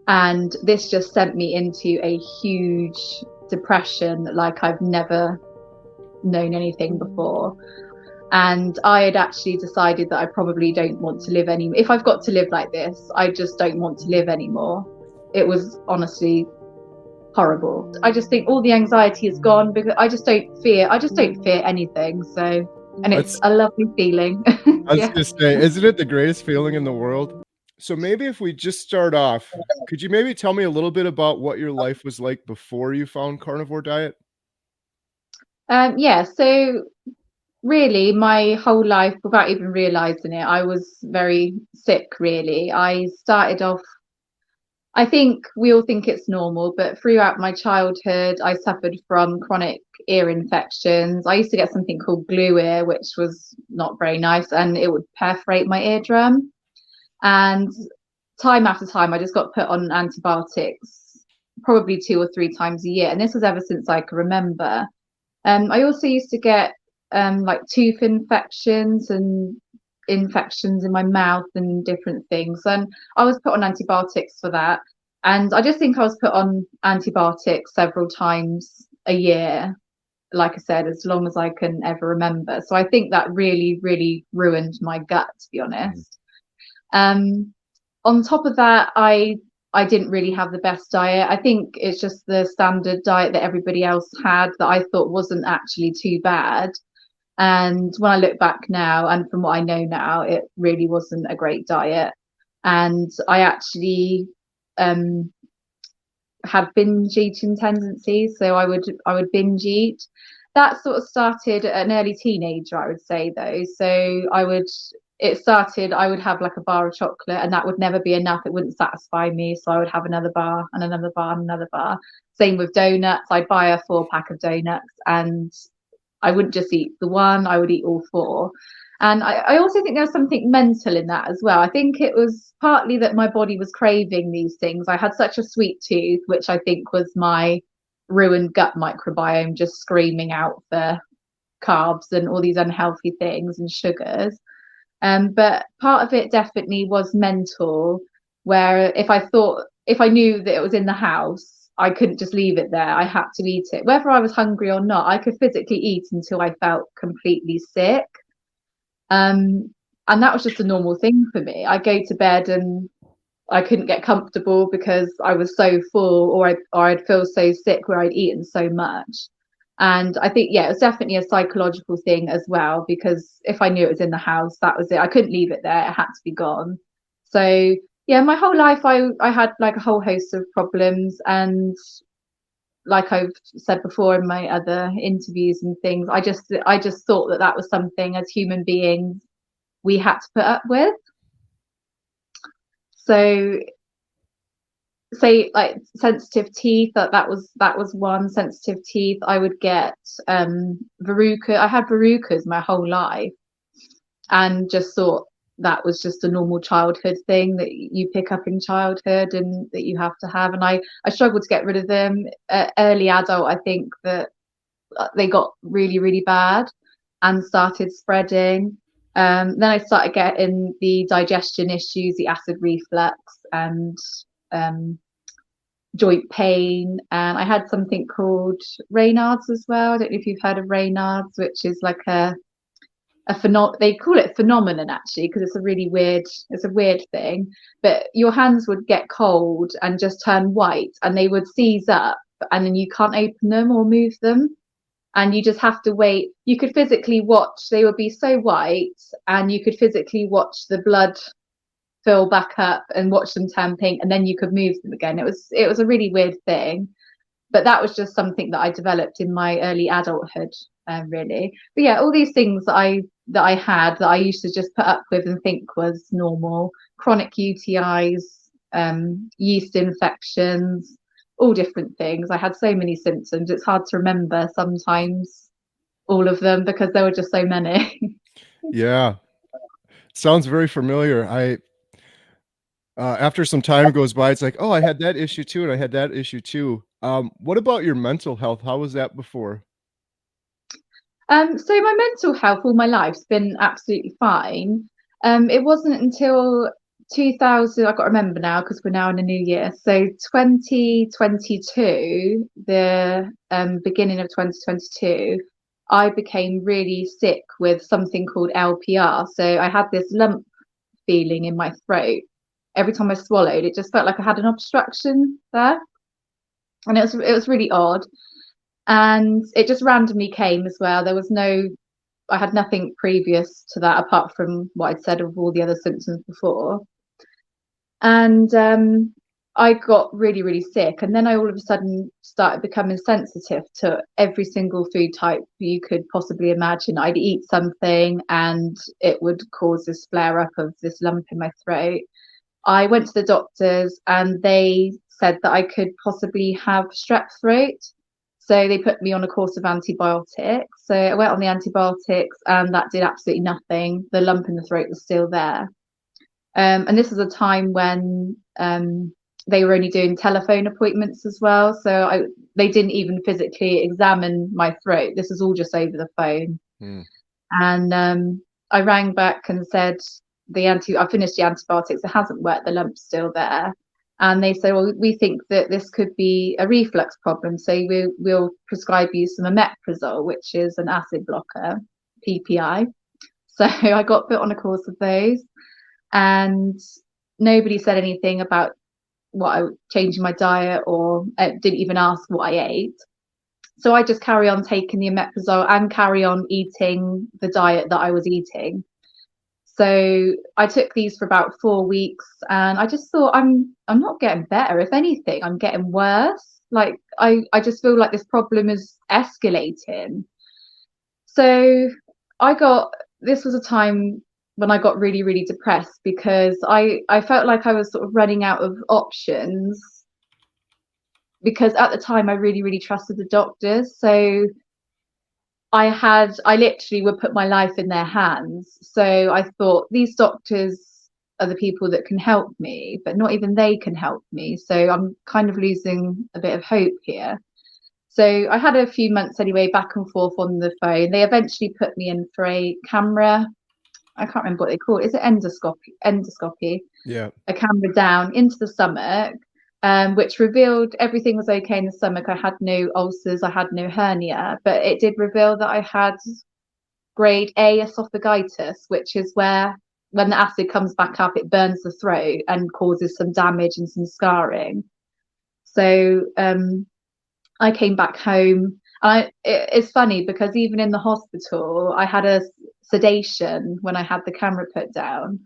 And this just sent me into a huge depression like I've never known anything before. And I had actually decided that I probably don't want to live anymore. If I've got to live like this, I just don't want to live anymore. It was honestly horrible. I just think all the anxiety is gone because I just don't fear anything. So, and it's That's a lovely feeling. I was Yeah. gonna say, isn't it the greatest feeling in the world? So maybe if we just start off, could you maybe tell me a little bit about what your life was like before you found carnivore diet? Yeah. So really, my whole life, without even realizing it, I was very sick, really. I started off, I think we all think it's normal, but throughout my childhood, I suffered from chronic ear infections. I used to get something called glue ear, which was not very nice, and it would perforate my eardrum. And time after time, I just got put on antibiotics, probably 2 or 3 times a year. And this was ever since I can remember. I also used to get like tooth infections and infections in my mouth and different things. And I was put on antibiotics for that. And I just think I was put on antibiotics several times a year, like I said, as long as I can ever remember. So I think that really, really ruined my gut, to be Mm. honest. Um, on top of that, I didn't really have the best diet. I think it's just the standard diet that everybody else had that I thought wasn't actually too bad. And when I look back now, and from what I know now, it really wasn't a great diet. And I actually um, had binge eating tendencies, so I would binge eat. That sort of started at an early teenager, I would say though. So I would have like a bar of chocolate, and that would never be enough. It wouldn't satisfy me, so I would have another bar and another bar and another bar. Same with donuts. I'd buy a 4 pack of donuts, and I wouldn't just eat the one, I would eat all four. And I also think there was something mental in that as well. I think it was partly that my body was craving these things. I had such a sweet tooth, which I think was my ruined gut microbiome just screaming out for carbs and all these unhealthy things and sugars. But part of it definitely was mental, where if I knew that it was in the house, I couldn't just leave it there. I had to eat it. Whether I was hungry or not, I could physically eat until I felt completely sick. And that was just a normal thing for me. I go to bed and I couldn't get comfortable because I was so full, or I'd feel so sick where I'd eaten so much. And I think, yeah, it was definitely a psychological thing as well, because if I knew it was in the house, that was it. I couldn't leave it there. It had to be gone. So yeah, my whole life I had like a whole host of problems. And like I've said before in my other interviews and things, I just thought that that was something as human beings we had to put up with. So say like sensitive teeth, that was one. Sensitive teeth, I would get verruca. I had verrucas my whole life, and just thought that was just a normal childhood thing that you pick up in childhood and that you have to have. And I struggled to get rid of them. Early adult, I think that they got really, really bad and started spreading. Then I started getting the digestion issues, the acid reflux, and um, joint pain. And I had something called Raynaud's as well. I don't know if you've heard of Raynaud's, which is like they call it phenomenon actually, because it's a weird thing. But your hands would get cold and just turn white, and they would seize up, and then you can't open them or move them, and you just have to wait. You could physically watch, they would be so white, and you could physically watch the blood fill back up and watch them turn pink, and then you could move them again. It was a really weird thing, but that was just something that I developed in my early adulthood, really. But yeah, all these things that I had that I used to just put up with and think was normal: chronic UTIs, yeast infections, all different things. I had so many symptoms. It's hard to remember sometimes all of them because there were just so many. Yeah, sounds very familiar. After some time goes by, it's like, "Oh, I had that issue too, and I had that issue too." What about your mental health? How was that before? So my mental health all my life's been absolutely fine. It wasn't until 2000, I got to remember now because we're now in a new year. So 2022, the beginning of 2022, I became really sick with something called LPR. So I had this lump feeling in my throat. Every time I swallowed, it just felt like I had an obstruction there, and it was really odd. And it just randomly came as well. There was no, I had nothing previous to that apart from what I'd said of all the other symptoms before. And I got really, really sick. And then I all of a sudden started becoming sensitive to every single food type you could possibly imagine. I'd eat something and it would cause this flare up of this lump in my throat. I went to the doctors and they said that I could possibly have strep throat. So they put me on a course of antibiotics. So I went on the antibiotics and that did absolutely nothing. The lump in the throat was still there. And this was a time when they were only doing telephone appointments as well. So they didn't even physically examine my throat. This was all just over the phone. Mm. And I rang back and said, I finished the antibiotics, it hasn't worked, the lump's still there. And they say, well, we think that this could be a reflux problem. So we'll prescribe you some omeprazole, which is an acid blocker, PPI. So I got put on a course of those. And nobody said anything about changing my diet, or didn't even ask what I ate. So I just carry on taking the omeprazole and carry on eating the diet that I was eating. So I took these for about 4 weeks, and I just thought I'm not getting better. If anything, I'm getting worse. Like I just feel like this problem is escalating. So this was a time when I got really, really depressed because I felt like I was sort of running out of options, because at the time I really, really trusted the doctors. So I literally would put my life in their hands. So I thought, these doctors are the people that can help me, but not even they can help me. So I'm kind of losing a bit of hope here. So I had a few months anyway, back and forth on the phone. They eventually put me in for a camera. I can't remember what they call it. Is it endoscopy? Yeah. A camera down into the stomach, which revealed everything was okay in the stomach. I had no ulcers, I had no hernia, but it did reveal that I had grade A esophagitis, which is where when the acid comes back up, it burns the throat and causes some damage and some scarring. So I came back home. It's funny because even in the hospital, I had a sedation when I had the camera put down.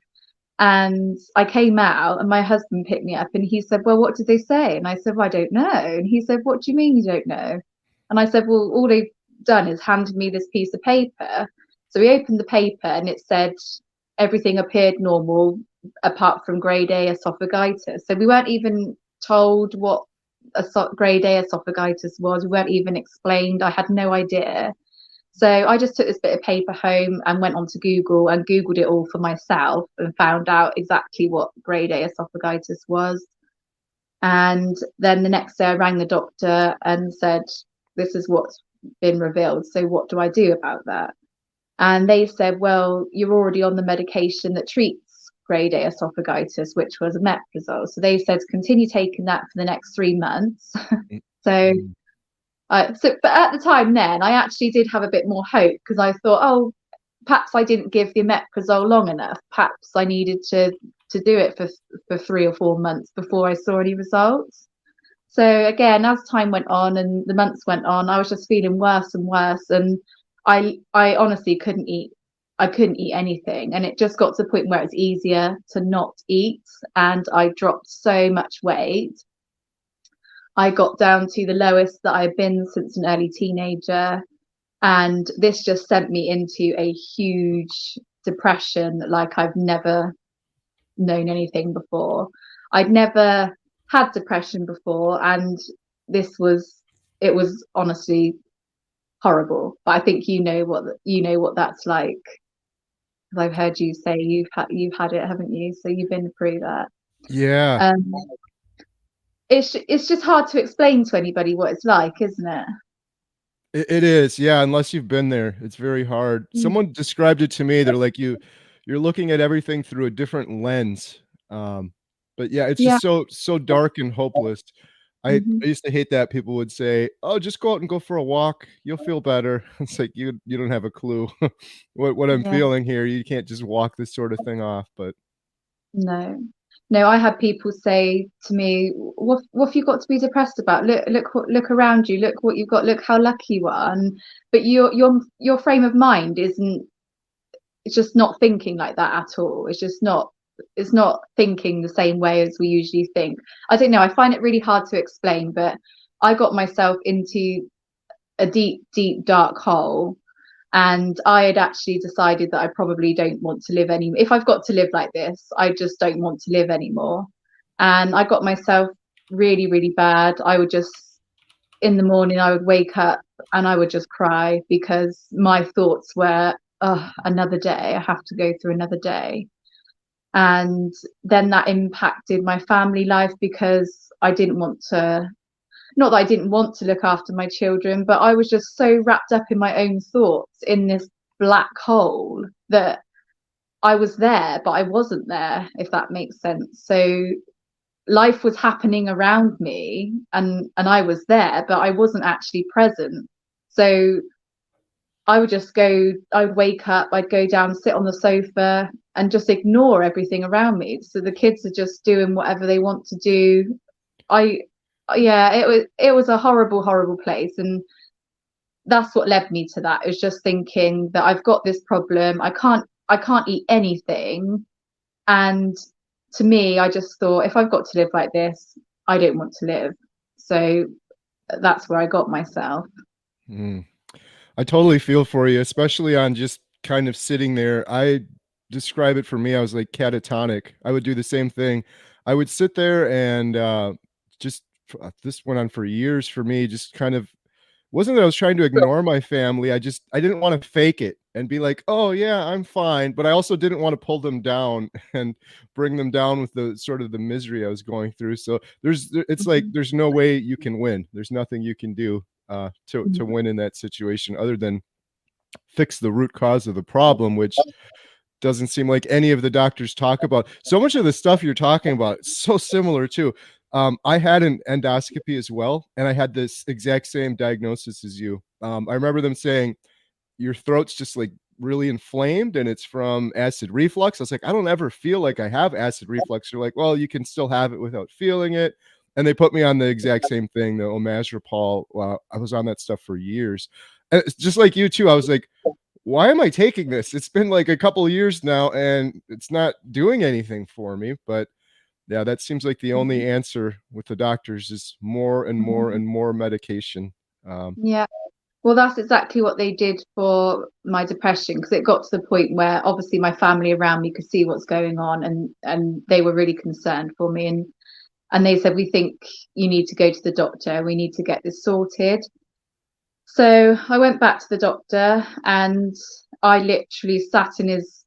And I came out and my husband picked me up and he said, well, what did they say? And I said, well, I don't know. And he said, what do you mean you don't know? And I said, well, all they've done is handed me this piece of paper. So we opened the paper and it said everything appeared normal apart from grade A esophagitis. So we weren't even told what grade A esophagitis was. We weren't even explained. I had no idea. So I just took this bit of paper home and went onto Google and Googled it all for myself and found out exactly what grade A esophagitis was. And then the next day I rang the doctor and said, this is what's been revealed. So what do I do about that? And they said, well, you're already on the medication that treats grade A esophagitis, which was omeprazole. So they said, continue taking that for the next 3 months. But at the time then, I actually did have a bit more hope because I thought, oh, perhaps I didn't give the omeprazole long enough. Perhaps I needed to do it for 3 or 4 months before I saw any results. So again, as time went on and the months went on, I was just feeling worse and worse. And I honestly couldn't eat. I couldn't eat anything. And it just got to the point where it's easier to not eat. And I dropped so much weight. I got down to the lowest that I've been since an early teenager. And this just sent me into a huge depression like I've never known anything before. I'd never had depression before, and it was honestly horrible. But I think you know what that's like. Because I've heard you say you've had it, haven't you? So you've been through that. Yeah. It's just hard to explain to anybody what it's like, isn't it? It is, yeah, unless you've been there, it's very hard. Someone described it to me, they're like, you're looking at everything through a different lens. But yeah, it's Yeah. just so dark and hopeless. I Mhm. used to hate that people would say, "Oh, just go out and go for a walk. You'll feel better." It's like you don't have a clue what I'm Yeah. feeling here. You can't just walk this sort of thing off. But No. No, I had people say to me, what have you got to be depressed about? Look around you. Look what you've got. Look how lucky you are." And but your frame of mind isn't. It's just not thinking like that at all. It's not thinking the same way as we usually think. I don't know. I find it really hard to explain, but I got myself into a deep dark hole, and I had actually decided that I probably don't want to live anymore. If I've got to live like this, I just don't want to live anymore. And I got myself really bad. I would just, in the morning, I would wake up and I would just cry because my thoughts were, oh, another day. I have to go through another day. And then that impacted my family life because I didn't want to, not that I didn't want to look after my children, but I was just so wrapped up in my own thoughts in this black hole that I was there, but I wasn't there, if that makes sense. So life was happening around me, and I was there, but I wasn't actually present. So I would wake up, I'd go down, sit on the sofa, and just ignore everything around me. So the kids are just doing whatever they want to do. I Yeah, it was a horrible place, and that's what led me to that. It was just thinking that I've got this problem. I can't eat anything, and to me, I just thought if I've got to live like this, I don't want to live. So that's where I got myself. mm. I totally feel for you, especially on just kind of sitting there. I describe it for me, I was like catatonic. I would do the same thing. I would sit there and just this went on for years for me, just kind of wasn't that I was trying to ignore my family. I didn't want to fake it and be like, "Oh yeah, I'm fine," but I also didn't want to pull them down and bring them down with the sort of the misery I was going through. So it's like Mhm. there's no way you can win. There's nothing you can do to Mhm. win in that situation other than fix the root cause of the problem, which doesn't seem like any of the doctors talk about. So much of the stuff you're talking about, it's so similar too. I had an endoscopy as well, and I had this exact same diagnosis as you. I remember them saying your throat's just like really inflamed and it's from acid reflux. I was like, I don't ever feel like I have acid reflux. They're like, well, you can still have it without feeling it. And they put me on the exact same thing, the omazepam. Well, I was on that stuff for years. And it's just like you too. I was like, why am I taking this? It's been like a couple of years now and it's not doing anything for me. But yeah, that seems like the only answer with the doctors is more and more Mhm. and more medication. Um, Yeah. Well, that's exactly what they did for my depression, because it got to the point where obviously my family around me could see what's going on, and they were really concerned for me, and they said, we think you need to go to the doctor. We need to get this sorted. So I went back to the doctor, and I literally sat in his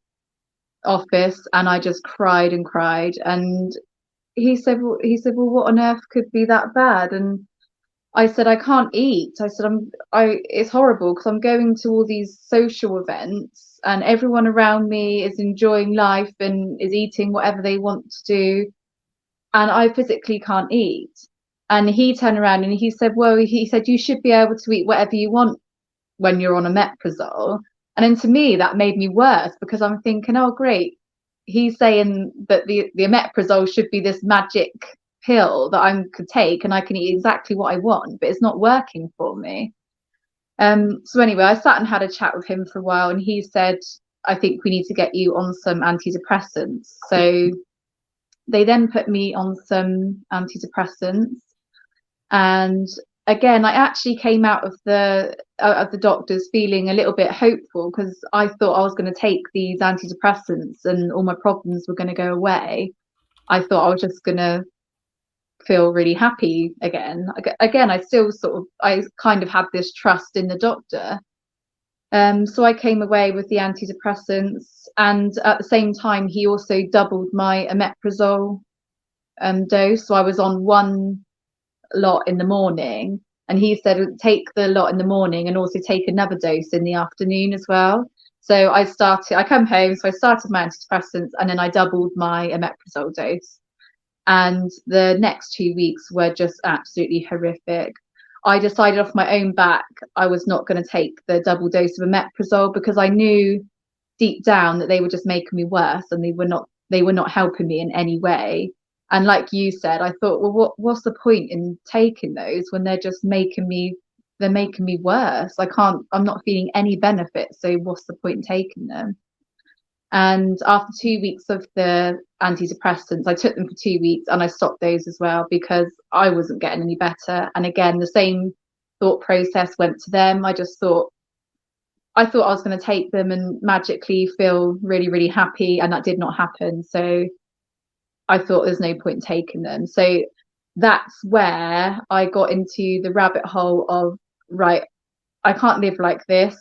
office and I just cried and cried. And he said, well, what on earth could be that bad? And I said, I can't eat. I said, it's horrible because I'm going to all these social events and everyone around me is enjoying life and is eating whatever they want to do. And I physically can't eat. And he turned around and he said, well, he said, you should be able to eat whatever you want when you're on a metrazole. And then to me, that made me worse because I'm thinking, oh, great. He's saying that the omeprazole should be this magic pill that I could take and I can eat exactly what I want, but it's not working for me. So anyway, I sat and had a chat with him for a while, and he said, I think we need to get you on some antidepressants. So they then put me on some antidepressants, and again, I actually came out of the doctors feeling a little bit hopeful because I thought I was going to take these antidepressants and all my problems were going to go away. I thought I was just going to feel really happy again. Again, I kind of had this trust in the doctor. So I came away with the antidepressants, and at the same time, he also doubled my omeprazole dose. So I was on one lot in the morning, and he said take the lot in the morning and also take another dose in the afternoon as well. So I come home, so I started my antidepressants, and then I doubled my omeprazole dose. And the next 2 weeks were just absolutely horrific. I decided off my own back I was not going to take the double dose of omeprazole, because I knew deep down that they were just making me worse, and they were not helping me in any way. And like you said, I thought, well, what's the point in taking those when they're making me worse? I'm not feeling any benefit, so what's the point in taking them? And after 2 weeks of the antidepressants, I took them for 2 weeks and I stopped those as well, because I wasn't getting any better. And again, the same thought process went to them. I thought I was going to take them and magically feel really, really happy, and that did not happen. So I thought there's no point in taking them. So that's where I got into the rabbit hole of, right, I can't live like this.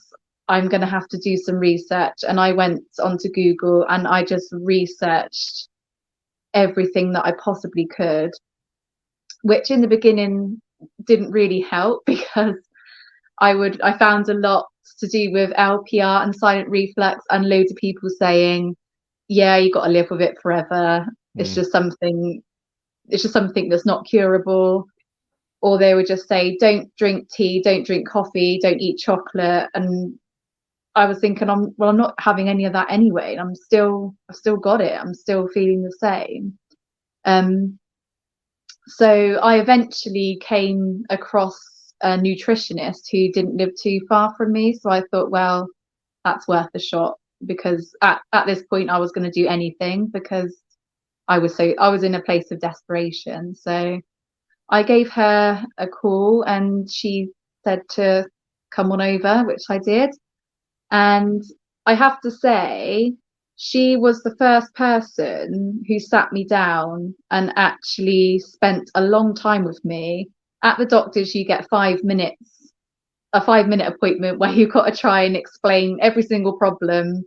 I'm going to have to do some research. And I went onto Google and I just researched everything that I possibly could, which in the beginning didn't really help, because I found a lot to do with LPR and silent reflux, and loads of people saying, yeah, you got to live with it forever. It's just something that's not curable. Or they would just say, don't drink tea, don't drink coffee, don't eat chocolate. And I was thinking, I'm not having any of that anyway. I've still got it. I'm still feeling the same. So I eventually came across a nutritionist who didn't live too far from me. So I thought, well, that's worth a shot, because at this point I was going to do anything, because I was in a place of desperation. So I gave her a call and she said to come on over, which I did. And I have to say, she was the first person who sat me down and actually spent a long time with me. At the doctor's, you get 5 minutes, a 5 minute appointment where you've got to try and explain every single problem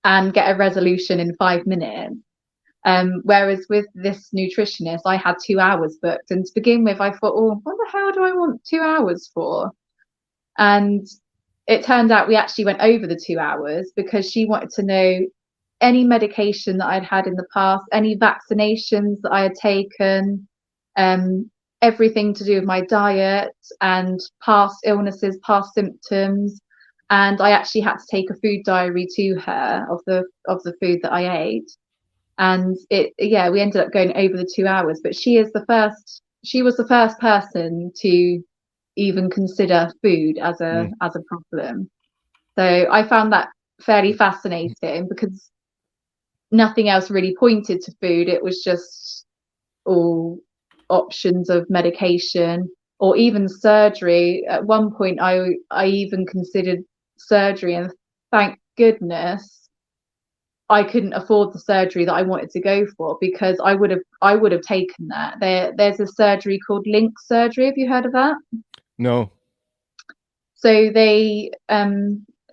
and get a resolution in 5 minutes. Whereas with this nutritionist, I had 2 hours booked. And to begin with, I thought, oh, what the hell do I want 2 hours for? And it turned out we actually went over the 2 hours, because she wanted to know any medication that I'd had in the past, any vaccinations that I had taken, everything to do with my diet and past illnesses, past symptoms. And I actually had to take a food diary to her of the food that I ate. And we ended up going over the 2 hours, but she was the first person to even consider food as a problem. So I found that fairly fascinating, because nothing else really pointed to food. It was just all options of medication or even surgery. At one point I even considered surgery, and thank goodness I couldn't afford the surgery that I wanted to go for, because I would have taken that. There's a surgery called link surgery. Have you heard of that? No. So there's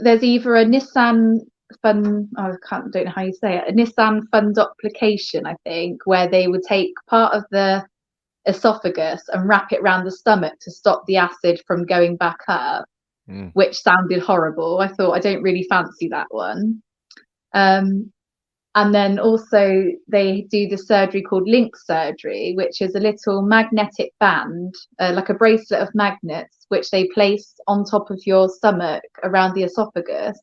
either a Nissan don't know how you say it, a Nissan fundoplication, I think, where they would take part of the esophagus and wrap it around the stomach to stop the acid from going back up, which sounded horrible. I thought, I don't really fancy that one. And then also they do the surgery called link surgery, which is a little magnetic band, like a bracelet of magnets, which they place on top of your stomach around the esophagus.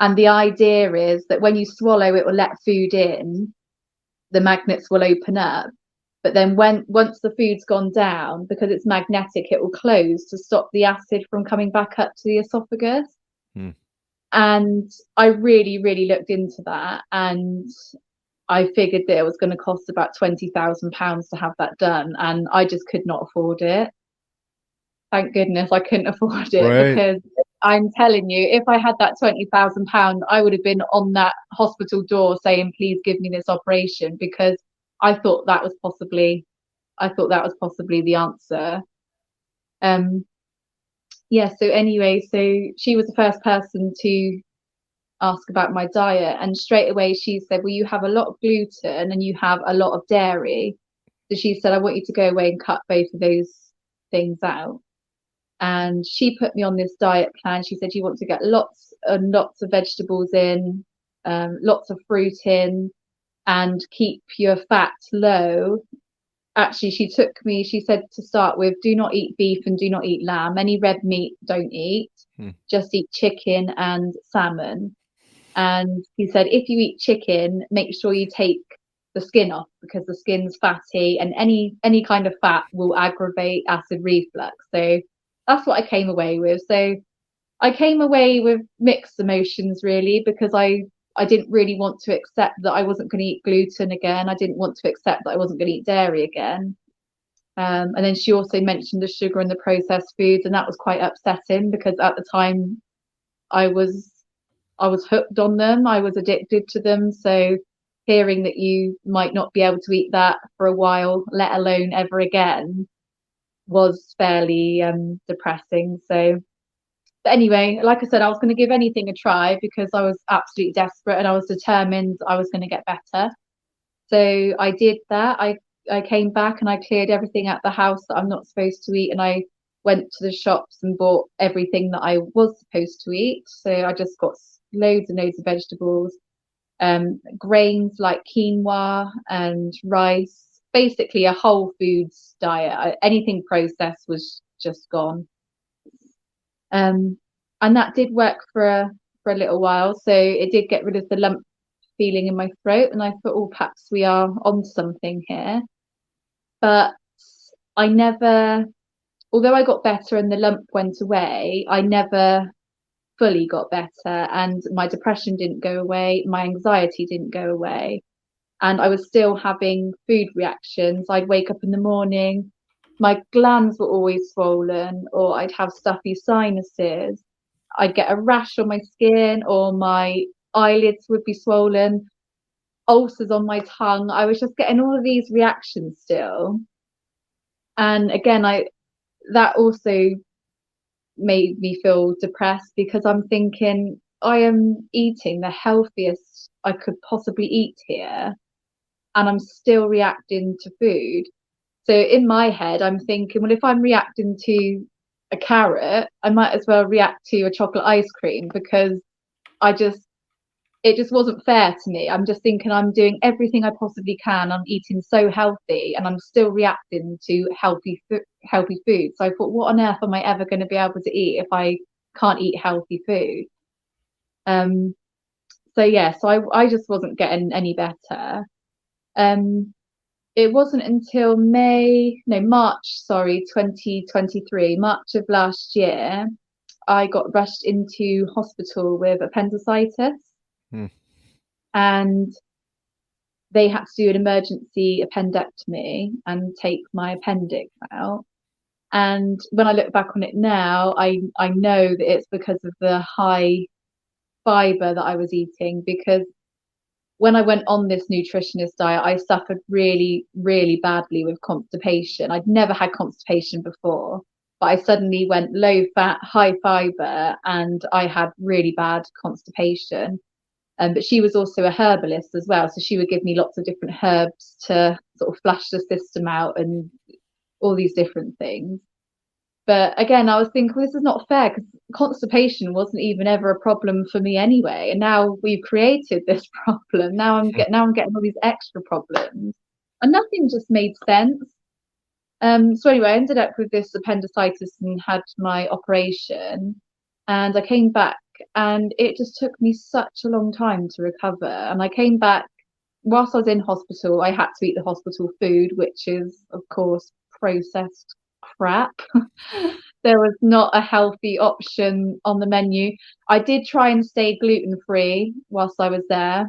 And the idea is that when you swallow, it will let food in, the magnets will open up. But then once the food's gone down, because it's magnetic, it will close to stop the acid from coming back up to the esophagus. And I really, really looked into that, and I figured that it was going to cost about £20,000 to have that done, and I just could not afford it. Thank goodness I couldn't afford it, right. Because I'm telling you, if I had that £20,000, I would have been on that hospital door saying, please give me this operation, because I thought that was possibly the answer. So anyway, so she was the first person to ask about my diet, and straight away she said, well, you have a lot of gluten and you have a lot of dairy. So she said, I want you to go away and cut both of those things out. and she put me on this diet plan. She said you want to get lots and lots of vegetables in, lots of fruit in, and keep your fat low. Actually, she said to start with, do not eat beef and do not eat lamb. Any red meat, don't eat. Just eat chicken and salmon. And he said, if you eat chicken, make sure you take the skin off, because the skin's fatty, and any kind of fat will aggravate acid reflux. So that's what I came away with. So I came away with mixed emotions, really, because I didn't really want to accept that I wasn't going to eat gluten again. I didn't want to accept that I wasn't going to eat dairy again. And then she also mentioned the sugar and the processed foods, and that was quite upsetting, because at the time I was hooked on them. I was addicted to them. So hearing that you might not be able to eat that for a while, let alone ever again, was fairly depressing. So, but anyway, like I said, I was going to give anything a try, because I was absolutely desperate and I was determined I was going to get better. So I did that. I came back and I cleared everything at the house that I'm not supposed to eat, and I went to the shops and bought everything that I was supposed to eat. So I just got loads and loads of vegetables, grains like quinoa and rice, basically a whole foods diet. Anything processed was just gone. And that did work for a little while. So it did get rid of the lump feeling in my throat, and I thought, oh, perhaps we are on something here. But I never, although I got better and the lump went away, I never fully got better, and my depression didn't go away, my anxiety didn't go away, and I was still having food reactions. I'd wake up in the morning, my glands were always swollen, or I'd have stuffy sinuses. I'd get a rash on my skin, or my eyelids would be swollen, ulcers on my tongue. I was just getting all of these reactions still. And again, that also made me feel depressed, because I'm thinking I am eating the healthiest I could possibly eat here, and I'm still reacting to food. So in my head, I'm thinking, well, if I'm reacting to a carrot, I might as well react to a chocolate ice cream, because it just wasn't fair to me. I'm just thinking I'm doing everything I possibly can. I'm eating so healthy, and I'm still reacting to healthy food. So I thought, what on earth am I ever going to be able to eat if I can't eat healthy food? So yeah, so I just wasn't getting any better. It wasn't until March, sorry, 2023, March of last year, I got rushed into hospital with appendicitis. And they had to do an emergency appendectomy and take my appendix out. And when I look back on it now, I know that it's because of the high fiber that I was eating, because when I went on this nutritionist diet, I suffered really, really badly with constipation. I'd never had constipation before, but I suddenly went low fat, high fiber, and I had really bad constipation. But she was also a herbalist as well, so she would give me lots of different herbs to sort of flush the system out and all these different things. But again, I was thinking, well, this is not fair, because constipation wasn't even ever a problem for me anyway, and now we've created this problem. Now I'm getting all these extra problems, and nothing just made sense. So anyway, I ended up with this appendicitis and had my operation, and I came back, and it just took me such a long time to recover. And I came back whilst I was in hospital. I had to eat the hospital food, which is, of course, processed crap. There was not a healthy option on the menu. I did try and stay gluten-free whilst I was there.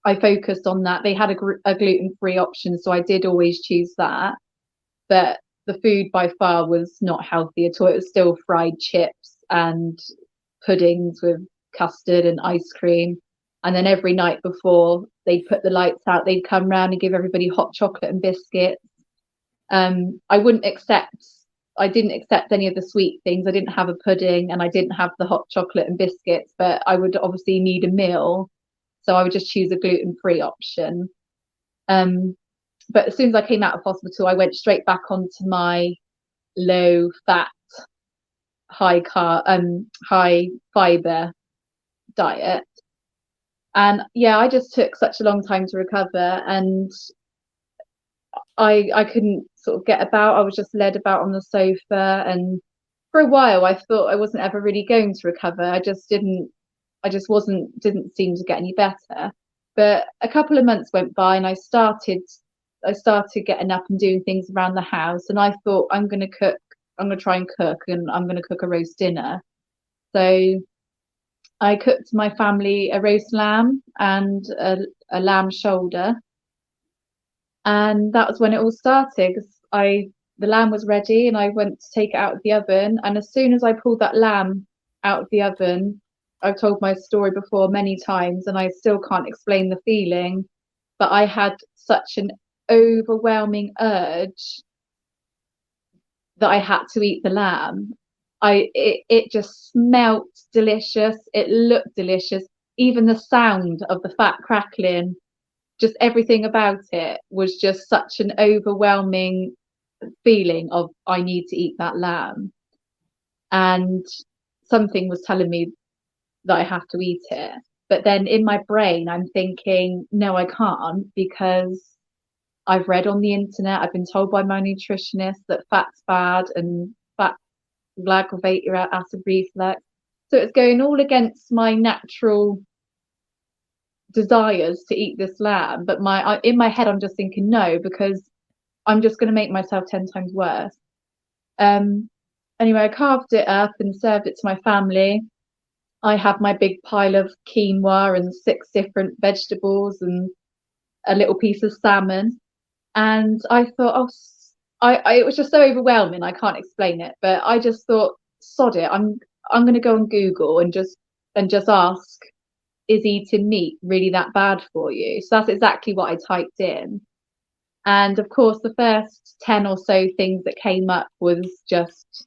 I focused on that. They had a gluten-free option, so I did always choose that. But the food by far was not healthy at all. It was still fried chips and puddings with custard and ice cream. And then every night before they'd put the lights out, they'd come round and give everybody hot chocolate and biscuits. I didn't accept any of the sweet things. I didn't have a pudding, and I didn't have the hot chocolate and biscuits, but I would obviously need a meal. So I would just choose a gluten-free option. But as soon as I came out of hospital, I went straight back onto my low fat high fiber diet. And yeah, I just took such a long time to recover, and I couldn't sort of get about. I was just led about on the sofa, and for a while I thought I wasn't ever really going to recover. I just wasn't didn't seem to get any better. But a couple of months went by, and I started getting up and doing things around the house, and I thought I'm going to cook. I'm going to try and cook, and I'm going to cook a roast dinner. So I cooked my family a roast lamb and a lamb shoulder, and that was when it all started. 'Cause the lamb was ready, and I went to take it out of the oven, and as soon as I pulled that lamb out of the oven, I've told my story before many times, and I still can't explain the feeling, but I had such an overwhelming urge that I had to eat the lamb. It just smelt delicious. It looked delicious. Even the sound of the fat crackling, just everything about it was just such an overwhelming feeling of I need to eat that lamb. And something was telling me that I have to eat it. But then in my brain, I'm thinking, no, I can't, because I've read on the internet, I've been told by my nutritionist that fat's bad and fat will aggravate your acid reflux. So it's going all against my natural desires to eat this lamb. But in my head, I'm just thinking no, because I'm just going to make myself 10 times worse. Anyway, I carved it up and served it to my family. I had my big pile of quinoa and 6 different vegetables and a little piece of salmon. And I thought, oh, it was just so overwhelming. I can't explain it, but I just thought, sod it. I'm going to go on Google and just ask, is eating meat really that bad for you? So that's exactly what I typed in. And of course, the first 10 or so things that came up was just,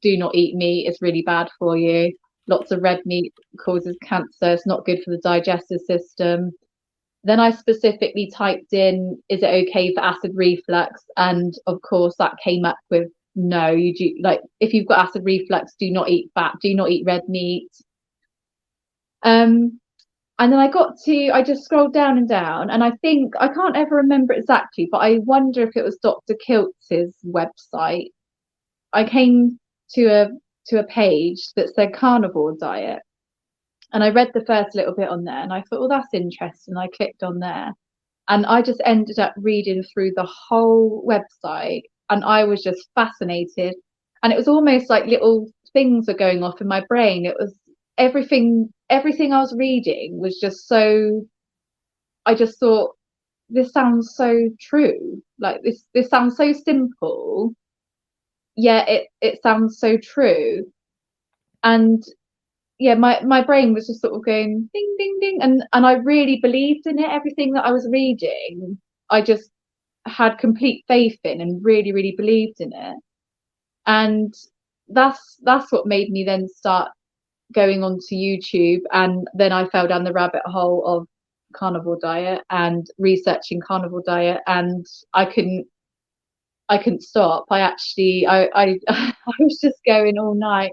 do not eat meat. It's really bad for you. Lots of red meat causes cancer. It's not good for the digestive system. Then I specifically typed in, is it okay for acid reflux? And of course, that came up with no. You do, like, if you've got acid reflux, do not eat fat, do not eat red meat. And then I just scrolled down and down, and I think I can't ever remember exactly, but I wonder if it was Dr. Kiltz's website. I came to a page that said carnivore diet, and I read the first little bit on there, and I thought, well, that's interesting. I clicked on there, and I just ended up reading through the whole website, and I was just fascinated. And it was almost like little things were going off in my brain. It was everything I was reading was just so, I just thought, this sounds so true. Like this sounds so simple, yet it sounds so true. And yeah, my brain was just sort of going ding ding ding, and I really believed in it. Everything that I was reading, I just had complete faith in and really, really believed in it. And that's what made me then start going onto YouTube, and then I fell down the rabbit hole of carnivore diet and researching carnivore diet, and I couldn't stop. I I was just going all night.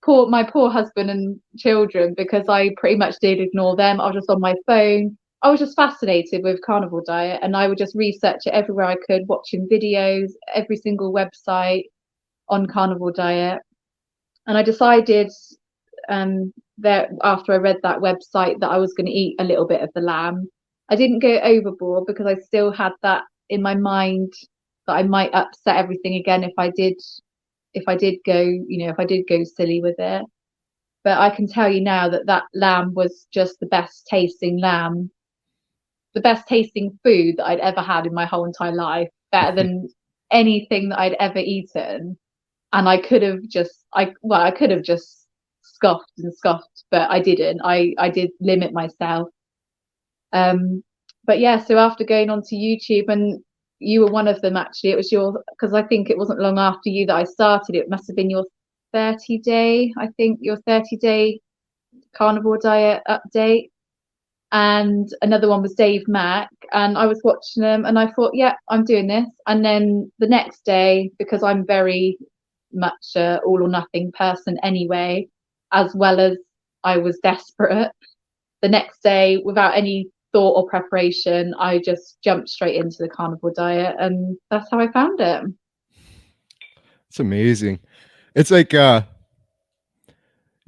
My poor husband and children, because I pretty much did ignore them. I was just on my phone. I was just fascinated with carnivore diet, and I would just research it everywhere I could, watching videos, every single website on carnivore diet. And I decided that after I read that website that I was going to eat a little bit of the lamb. I didn't go overboard because I still had that in my mind that I might upset everything again if I did go silly with it. But I can tell you now that that lamb was just the best tasting lamb, the best tasting food that I'd ever had in my whole entire life, better than anything that I'd ever eaten. And I could have just scoffed and scoffed, but I didn't. I did limit myself. But yeah, so after going onto YouTube, and you were one of them actually, it was because I think it wasn't long after you that I started. It must have been your 30-day carnivore diet update. And another one was Dave Mack, and I was watching them and I thought, yeah, I'm doing this. And then the next day, because I'm very much a all or nothing person anyway, as well as I was desperate. The next day, without any thought or preparation, I just jumped straight into the carnivore diet, and that's how I found it. It's amazing. It's like you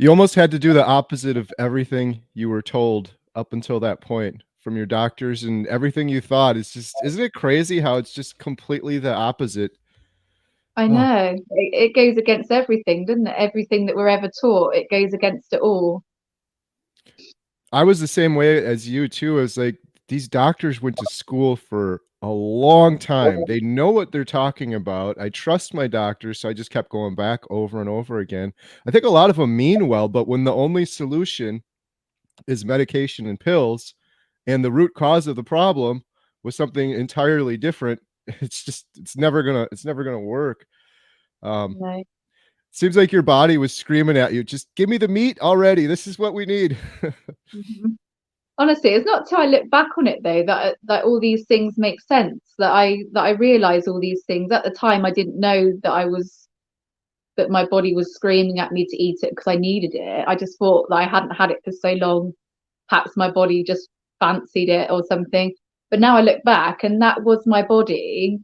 almost had to do the opposite of everything you were told up until that point from your doctors and everything you thought. It's just, isn't it crazy how it's just completely the opposite? I Oh, know it goes against everything, doesn't it? Everything that we're ever taught, it goes against it all. I was the same way as you too. It's like these doctors went to school for a long time. They know what they're talking about. I trust my doctors, so I just kept going back over and over again. I think a lot of them mean well, but when the only solution is medication and pills, and the root cause of the problem was something entirely different, it's never gonna work. Um, No. seems like your body was screaming at you, just give me the meat already. This is what we need. Mhm. Honestly, it's not till I look back on it though that all these things make sense. That I realize all these things. At the time, I didn't know that my body was screaming at me to eat it because I needed it. I just thought that I hadn't had it for so long. Perhaps my body just fancied it or something. But now I look back, and that was my body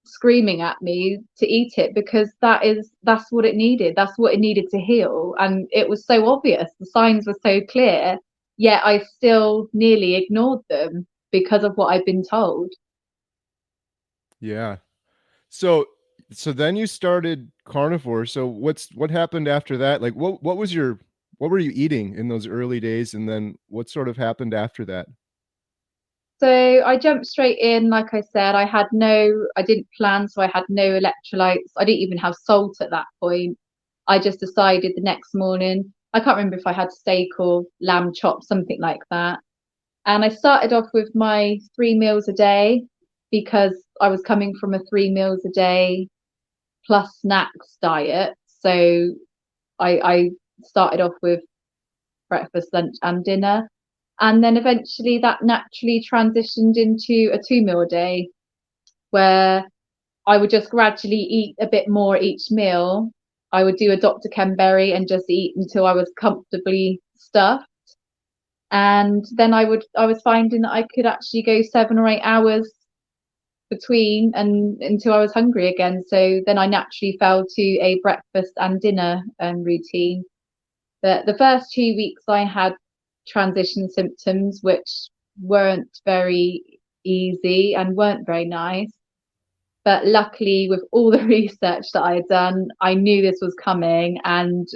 screaming at me to eat it because that's what it needed. That's what it needed to heal. And it was so obvious. The signs were so clear, yet I still nearly ignored them because of what I'd been told. Yeah. So so then you started carnivore. So what happened after that? Like what were you eating in those early days, and then what sort of happened after that? So I jumped straight in. Like I said, I didn't plan, so I had no electrolytes. I didn't even have salt at that point. I just decided the next morning, I can't remember if I had steak or lamb chop, something like that. And I started off with my 3 meals a day because I was coming from a 3 meals a day plus snacks diet. So I started off with breakfast, lunch, and dinner. And then eventually that naturally transitioned into a 2 meal a day where I would just gradually eat a bit more each meal. I would do a Dr. Kenberry and just eat until I was comfortably stuffed. And then I was finding that I could actually go 7 or 8 hours between and until I was hungry again. So then I naturally fell to a breakfast and dinner routine. The first 2 weeks I had transition symptoms, which weren't very easy and weren't very nice. But luckily, with all the research that I had done, I knew this was coming. And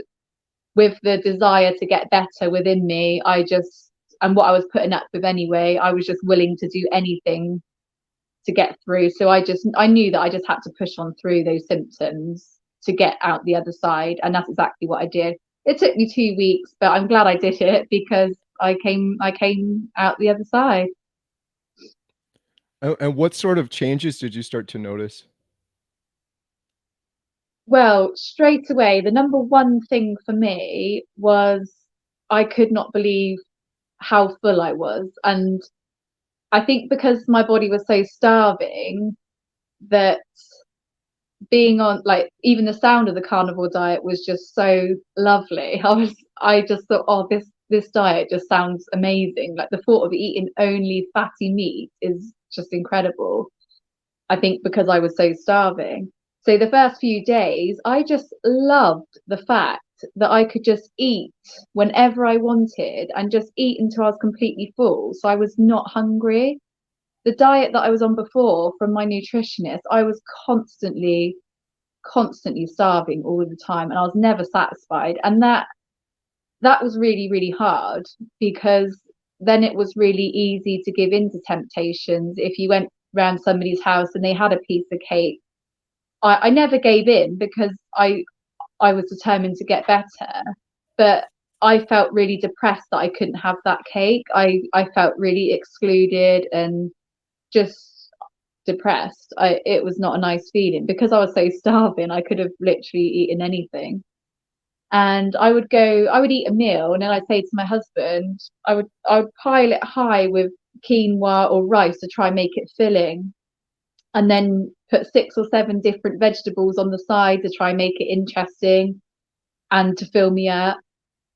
with the desire to get better within me, and what I was putting up with anyway, I was just willing to do anything to get through. So I knew that I just had to push on through those symptoms to get out the other side. And that's exactly what I did. It took me 2 weeks, but I'm glad I did it because I came out the other side. And what sort of changes did you start to notice? Well, straight away, the number one thing for me was I could not believe how full I was. And I think because my body was so starving that being on, like, even the sound of the carnivore diet was just so lovely. I just thought, oh, this diet just sounds amazing. Like the thought of eating only fatty meat is just incredible. I think because I was so starving. So the first few days, I just loved the fact that I could just eat whenever I wanted and just eat until I was completely full. So I was not hungry. The diet that I was on before from my nutritionist, I was constantly starving all of the time and I was never satisfied. And that was really, really hard because then it was really easy to give in to temptations. If you went round somebody's house and they had a piece of cake, I never gave in because I was determined to get better. But I felt really depressed that I couldn't have that cake. I felt really excluded and just depressed. It was not a nice feeling because I was so starving. I could have literally eaten anything. And I would eat a meal, and then I'd say to my husband, I would pile it high with quinoa or rice to try and make it filling. and then put 6 or 7 different vegetables on the side to try and make it interesting and to fill me up.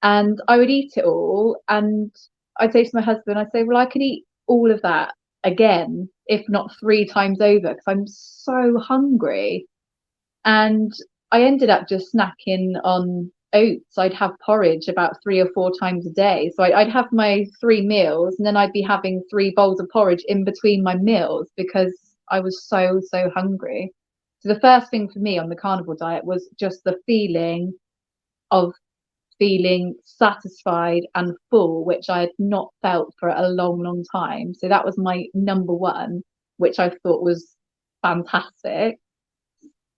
And I would eat it all. And I'd say to my husband, I'd say, well, I could eat all of that again, if not 3 times over, because I'm so hungry. And I ended up just snacking on oats. I'd have porridge about 3 or 4 times a day. So I'd have my 3 meals, and then I'd be having 3 bowls of porridge in between my meals because I was so hungry. So the first thing for me on the carnivore diet was just the feeling of feeling satisfied and full, which I had not felt for a long time. So that was my number one, which I thought was fantastic.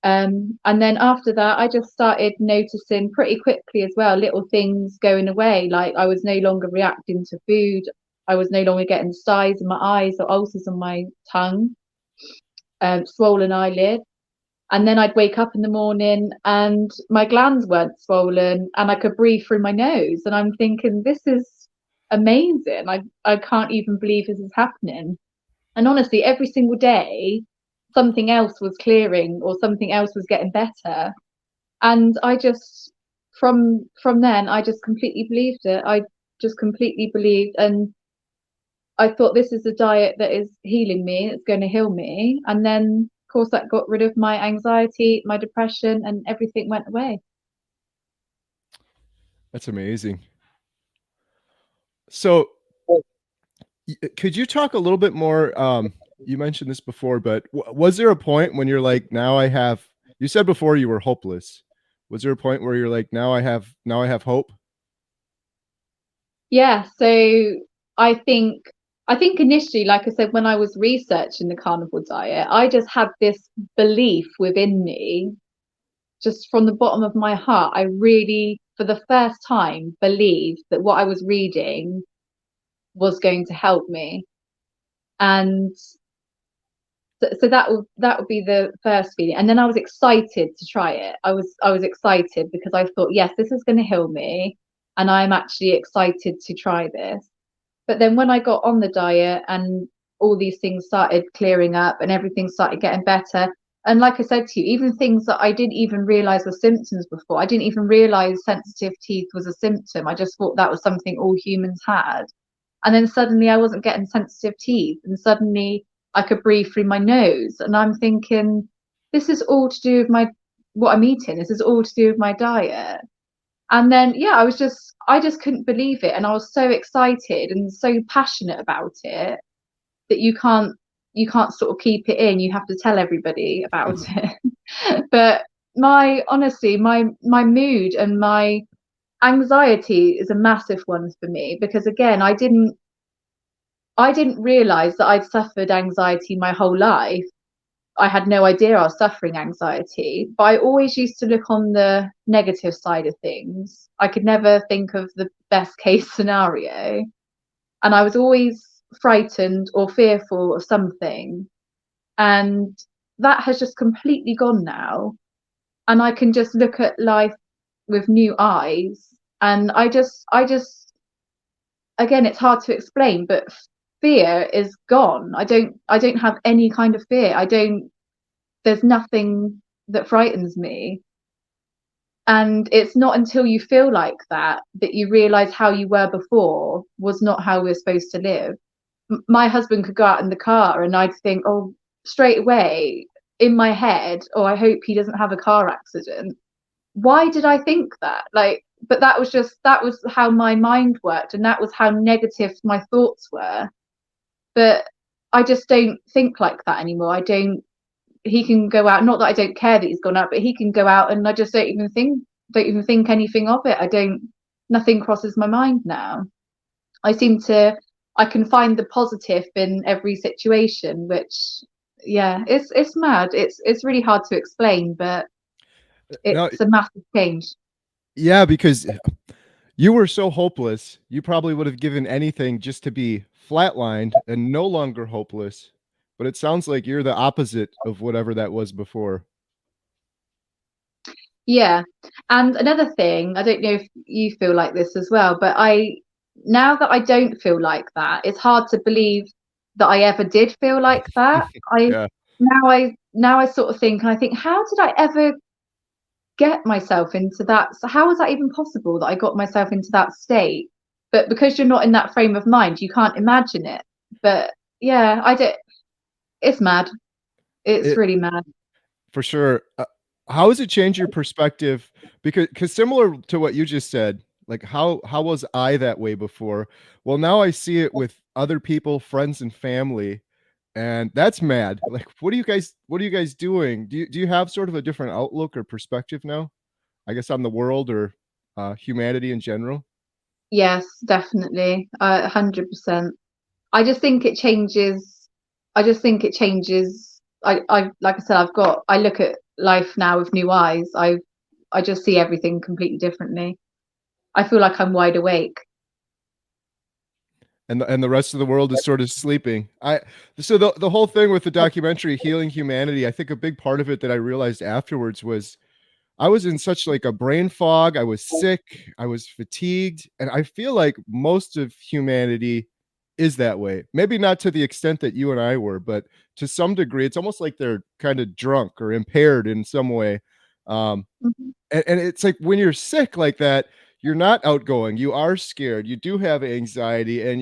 And then after that, I just started noticing pretty quickly as well, little things going away. Like I was no longer reacting to food. I was no longer getting styes in my eyes or ulcers on my tongue, swollen eyelid. And then I'd wake up in the morning and my glands weren't swollen and I could breathe through my nose. And I'm thinking, this is amazing. I can't even believe this is happening. And honestly, every single day, something else was clearing or something else was getting better. And I just, from then, I just completely believed it. I just completely believed. And I thought, this is a diet that is healing me. It's going to heal me. And then, of course, that got rid of my anxiety, my depression, and everything went away. That's amazing. So could you talk a little bit more? You mentioned this before, but was there a point when you're like, now I have, you said before you were hopeless. Was there a point where you're like, now I have hope? Yeah. So I think, I think initially, like I said, when I was researching the carnivore diet, I just had this belief within me, just from the bottom of my heart. I really, for the first time, believed that what I was reading was going to help me. And so that would be the first feeling. And then I was excited to try it. I was excited because I thought, yes, this is going to heal me, and I'm actually excited to try this. But then when I got on the diet and all these things started clearing up and everything started getting better, and like I said to you, even things that I didn't even realize were symptoms before, I didn't even realize sensitive teeth was a symptom. I just thought that was something all humans had. And then suddenly I wasn't getting sensitive teeth, and suddenly I could breathe through my nose. And I'm thinking, this is all to do with my what I'm eating. This is all to do with my diet. And then yeah, I just couldn't believe it. And I was so excited and so passionate about it that you can't sort of keep it in. You have to tell everybody about it. But my honestly, my mood and my anxiety is a massive one for me because again, I didn't realize that I'd suffered anxiety my whole life. I had no idea I was suffering anxiety, but I always used to look on the negative side of things. I could never think of the best case scenario. And I was always frightened or fearful of something. And that has just completely gone now. And I can just look at life with new eyes. And again, it's hard to explain, but fear is gone. I don't have any kind of fear. There's nothing that frightens me. And it's not until you feel like that that you realize how you were before was not how we're supposed to live. My husband could go out in the car and I'd think, oh, straight away in my head, oh, I hope he doesn't have a car accident. Why did I think that? Like, but that was how my mind worked and that was how negative my thoughts were. But I just don't think like that anymore. I don't He can go out, not that I don't care that he's gone out, but he can go out and I just don't even think anything of it. Nothing crosses my mind now. I can find the positive in every situation, which yeah, it's mad. It's really hard to explain, but No, it's a massive change. yeah, because you were so hopeless, you probably would have given anything just to be flatlined and no longer hopeless. But it sounds like you're the opposite of whatever that was before. Yeah. And another thing, I don't know if you feel like this as well, but now that I don't feel like that, it's hard to believe that I ever did feel like that. I Yeah. now I sort of think, and I think, how did I ever get myself into that? So how was that even possible that I got myself into that state? But because you're not in that frame of mind, you can't imagine it. But yeah, I did. It's mad. It's It really mad. for sure. How has it changed your perspective? Because similar to what you just said, like how was I that way before? Well, now I see it with other people, friends and family, and that's mad. Like, what are you guys doing? Do you have sort of a different outlook or perspective now? I guess on the world or humanity in general. Yes, definitely. 100%. I just think it changes. I just think it changes. Like I said, I look at life now with new eyes. I just see everything completely differently. I feel like I'm wide awake. And the rest of the world is sort of sleeping. I so the whole thing with the documentary Healing Humanity, I think a big part of it that I realized afterwards was I was in such like a brain fog. I was sick. I was fatigued. And I feel like most of humanity is that way. Maybe not to the extent that you and I were, but to some degree, it's almost like they're kind of drunk or impaired in some way. Um, Mhm, and it's like when you're sick like that, you're not outgoing. You are scared. You do have anxiety, and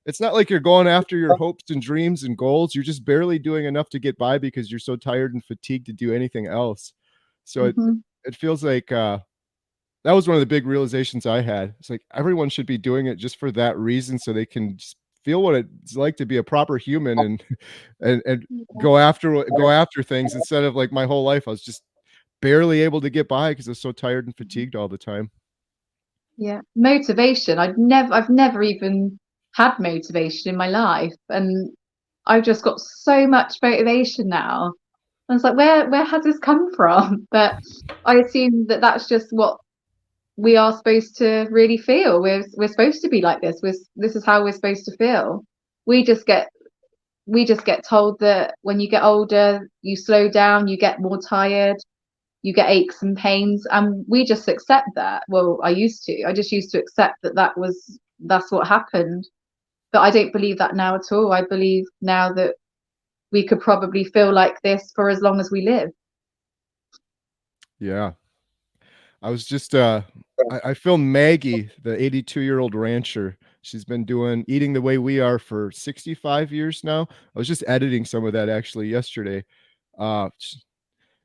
it's not like you're going after your hopes and dreams and goals. You're just barely doing enough to get by because you're so tired and fatigued to do anything else. So mhm, it feels like that was one of the big realizations I had. It's like everyone should be doing it just for that reason, so they can just feel what it's like to be a proper human and and go after things instead of like my whole life I was just barely able to get by because I was so tired and fatigued all the time. yeah. Motivation. I've never even had motivation in my life, and I've just got so much motivation now. I was like, where has this come from? But I assume that that's just what we are supposed to really feel. We're supposed to be like this. This is how we're supposed to feel. We just get we just get told that when you get older, you slow down, you get more tired, you get aches and pains, and we just accept that. Well, I used to. I just used to accept that that's what happened. But I don't believe that now at all. I believe now that we could probably feel like this for as long as we live. Yeah. I was just I filmed Maggie, the 82-year-old rancher. She's been doing eating the way we are for 65 years now. I was just editing some of that actually yesterday. Sh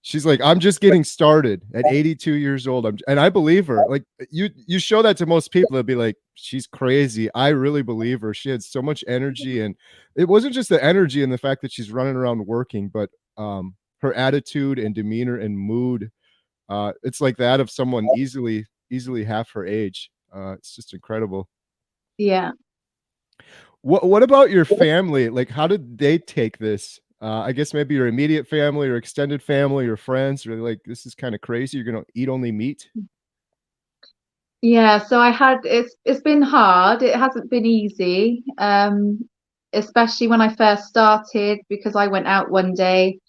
She's like, "I'm just getting started at 82 years old." And I believe her. Like you show that to most people, they'll be like, "She's crazy." I really believe her. She had so much energy, and it wasn't just the energy and the fact that she's running around working, but her attitude and demeanor and mood, it's like that of someone easily half her age. It's just incredible. Yeah. What about your family? Like, how did they take this? I guess maybe your immediate family or extended family or friends are like, this is kind of crazy. You're gonna eat only meat. Yeah, so it's been hard. It hasn't been easy. Especially when I first started because I went out one day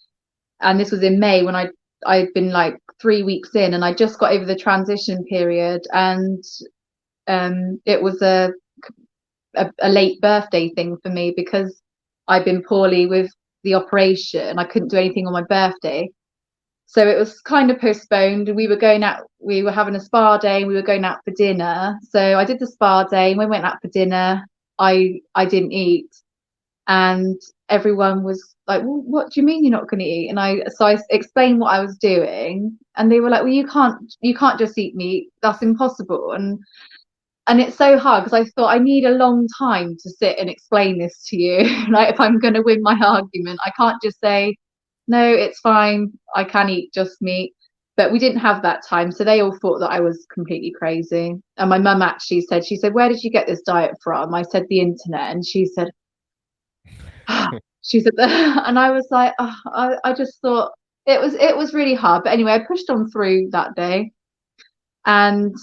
and this was in May when I'd been like 3 weeks in and I just got over the transition period and it was a late birthday thing for me because I'd been poorly with the operation. I couldn't do anything on my birthday. So it was kind of postponed. We were going out, we were having a spa day and we were going out for dinner. So I did the spa day and we went out for dinner. I didn't eat. And everyone was like, well, what do you mean you're not going to eat? And I explained what I was doing and they were like, well, you can't just eat meat. That's impossible. And it's so hard because I thought I need a long time to sit and explain this to you. Like if I'm going to win my argument, I can't just say, no, it's fine. I can eat just meat. But we didn't have that time. So they all thought that I was completely crazy. And my mum actually said, she said, where did you get this diet from? I said, the internet. And she said, she said, and I was like, oh, I just thought it was really hard. But anyway, I pushed on through that day. And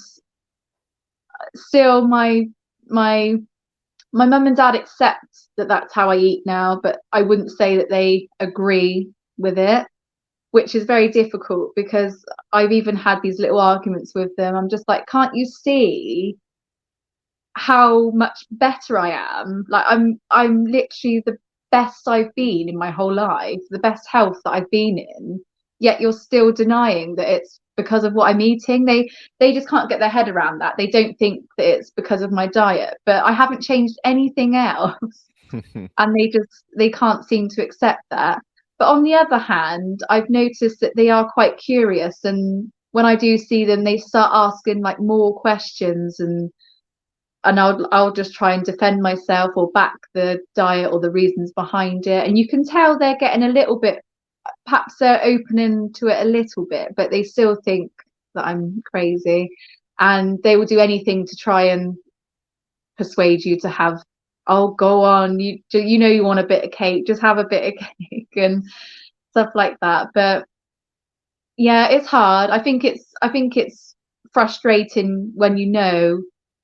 still my my mum and dad accept that that's how I eat now, but I wouldn't say that they agree with it, which is very difficult because I've even had these little arguments with them. I'm just like, can't you see how much better I am? Like I'm literally best I've been in my whole life, the best health that I've been in, yet you're still denying that it's because of what I'm eating. They just can't get their head around that. They don't think that it's because of my diet, but I haven't changed anything else. And they can't seem to accept that. But on the other hand, I've noticed that they are quite curious, and when I do see them, they start asking like more questions, and I'll just try and defend myself or back the diet or the reasons behind it. And you can tell they're getting a little bit, perhaps they're opening to it a little bit, but they still think that I'm crazy, and they will do anything to try and persuade you to have, oh, go on, you know you want a bit of cake, just have a bit of cake and stuff like that. But yeah, it's hard. I think it's frustrating when you know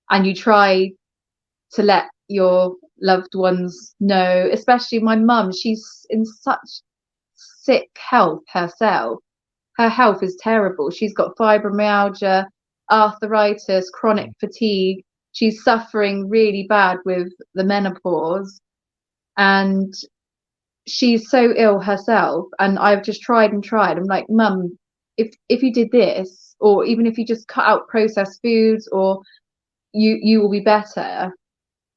and you try to let your loved ones know, especially my mum. She's in such sick health herself. Her health is terrible. She's got fibromyalgia, arthritis, chronic fatigue. She's suffering really bad with the menopause, and she's so ill herself. And I've just tried and tried. I'm like, Mum, if you did this, or even if you just cut out processed foods, or you will be better.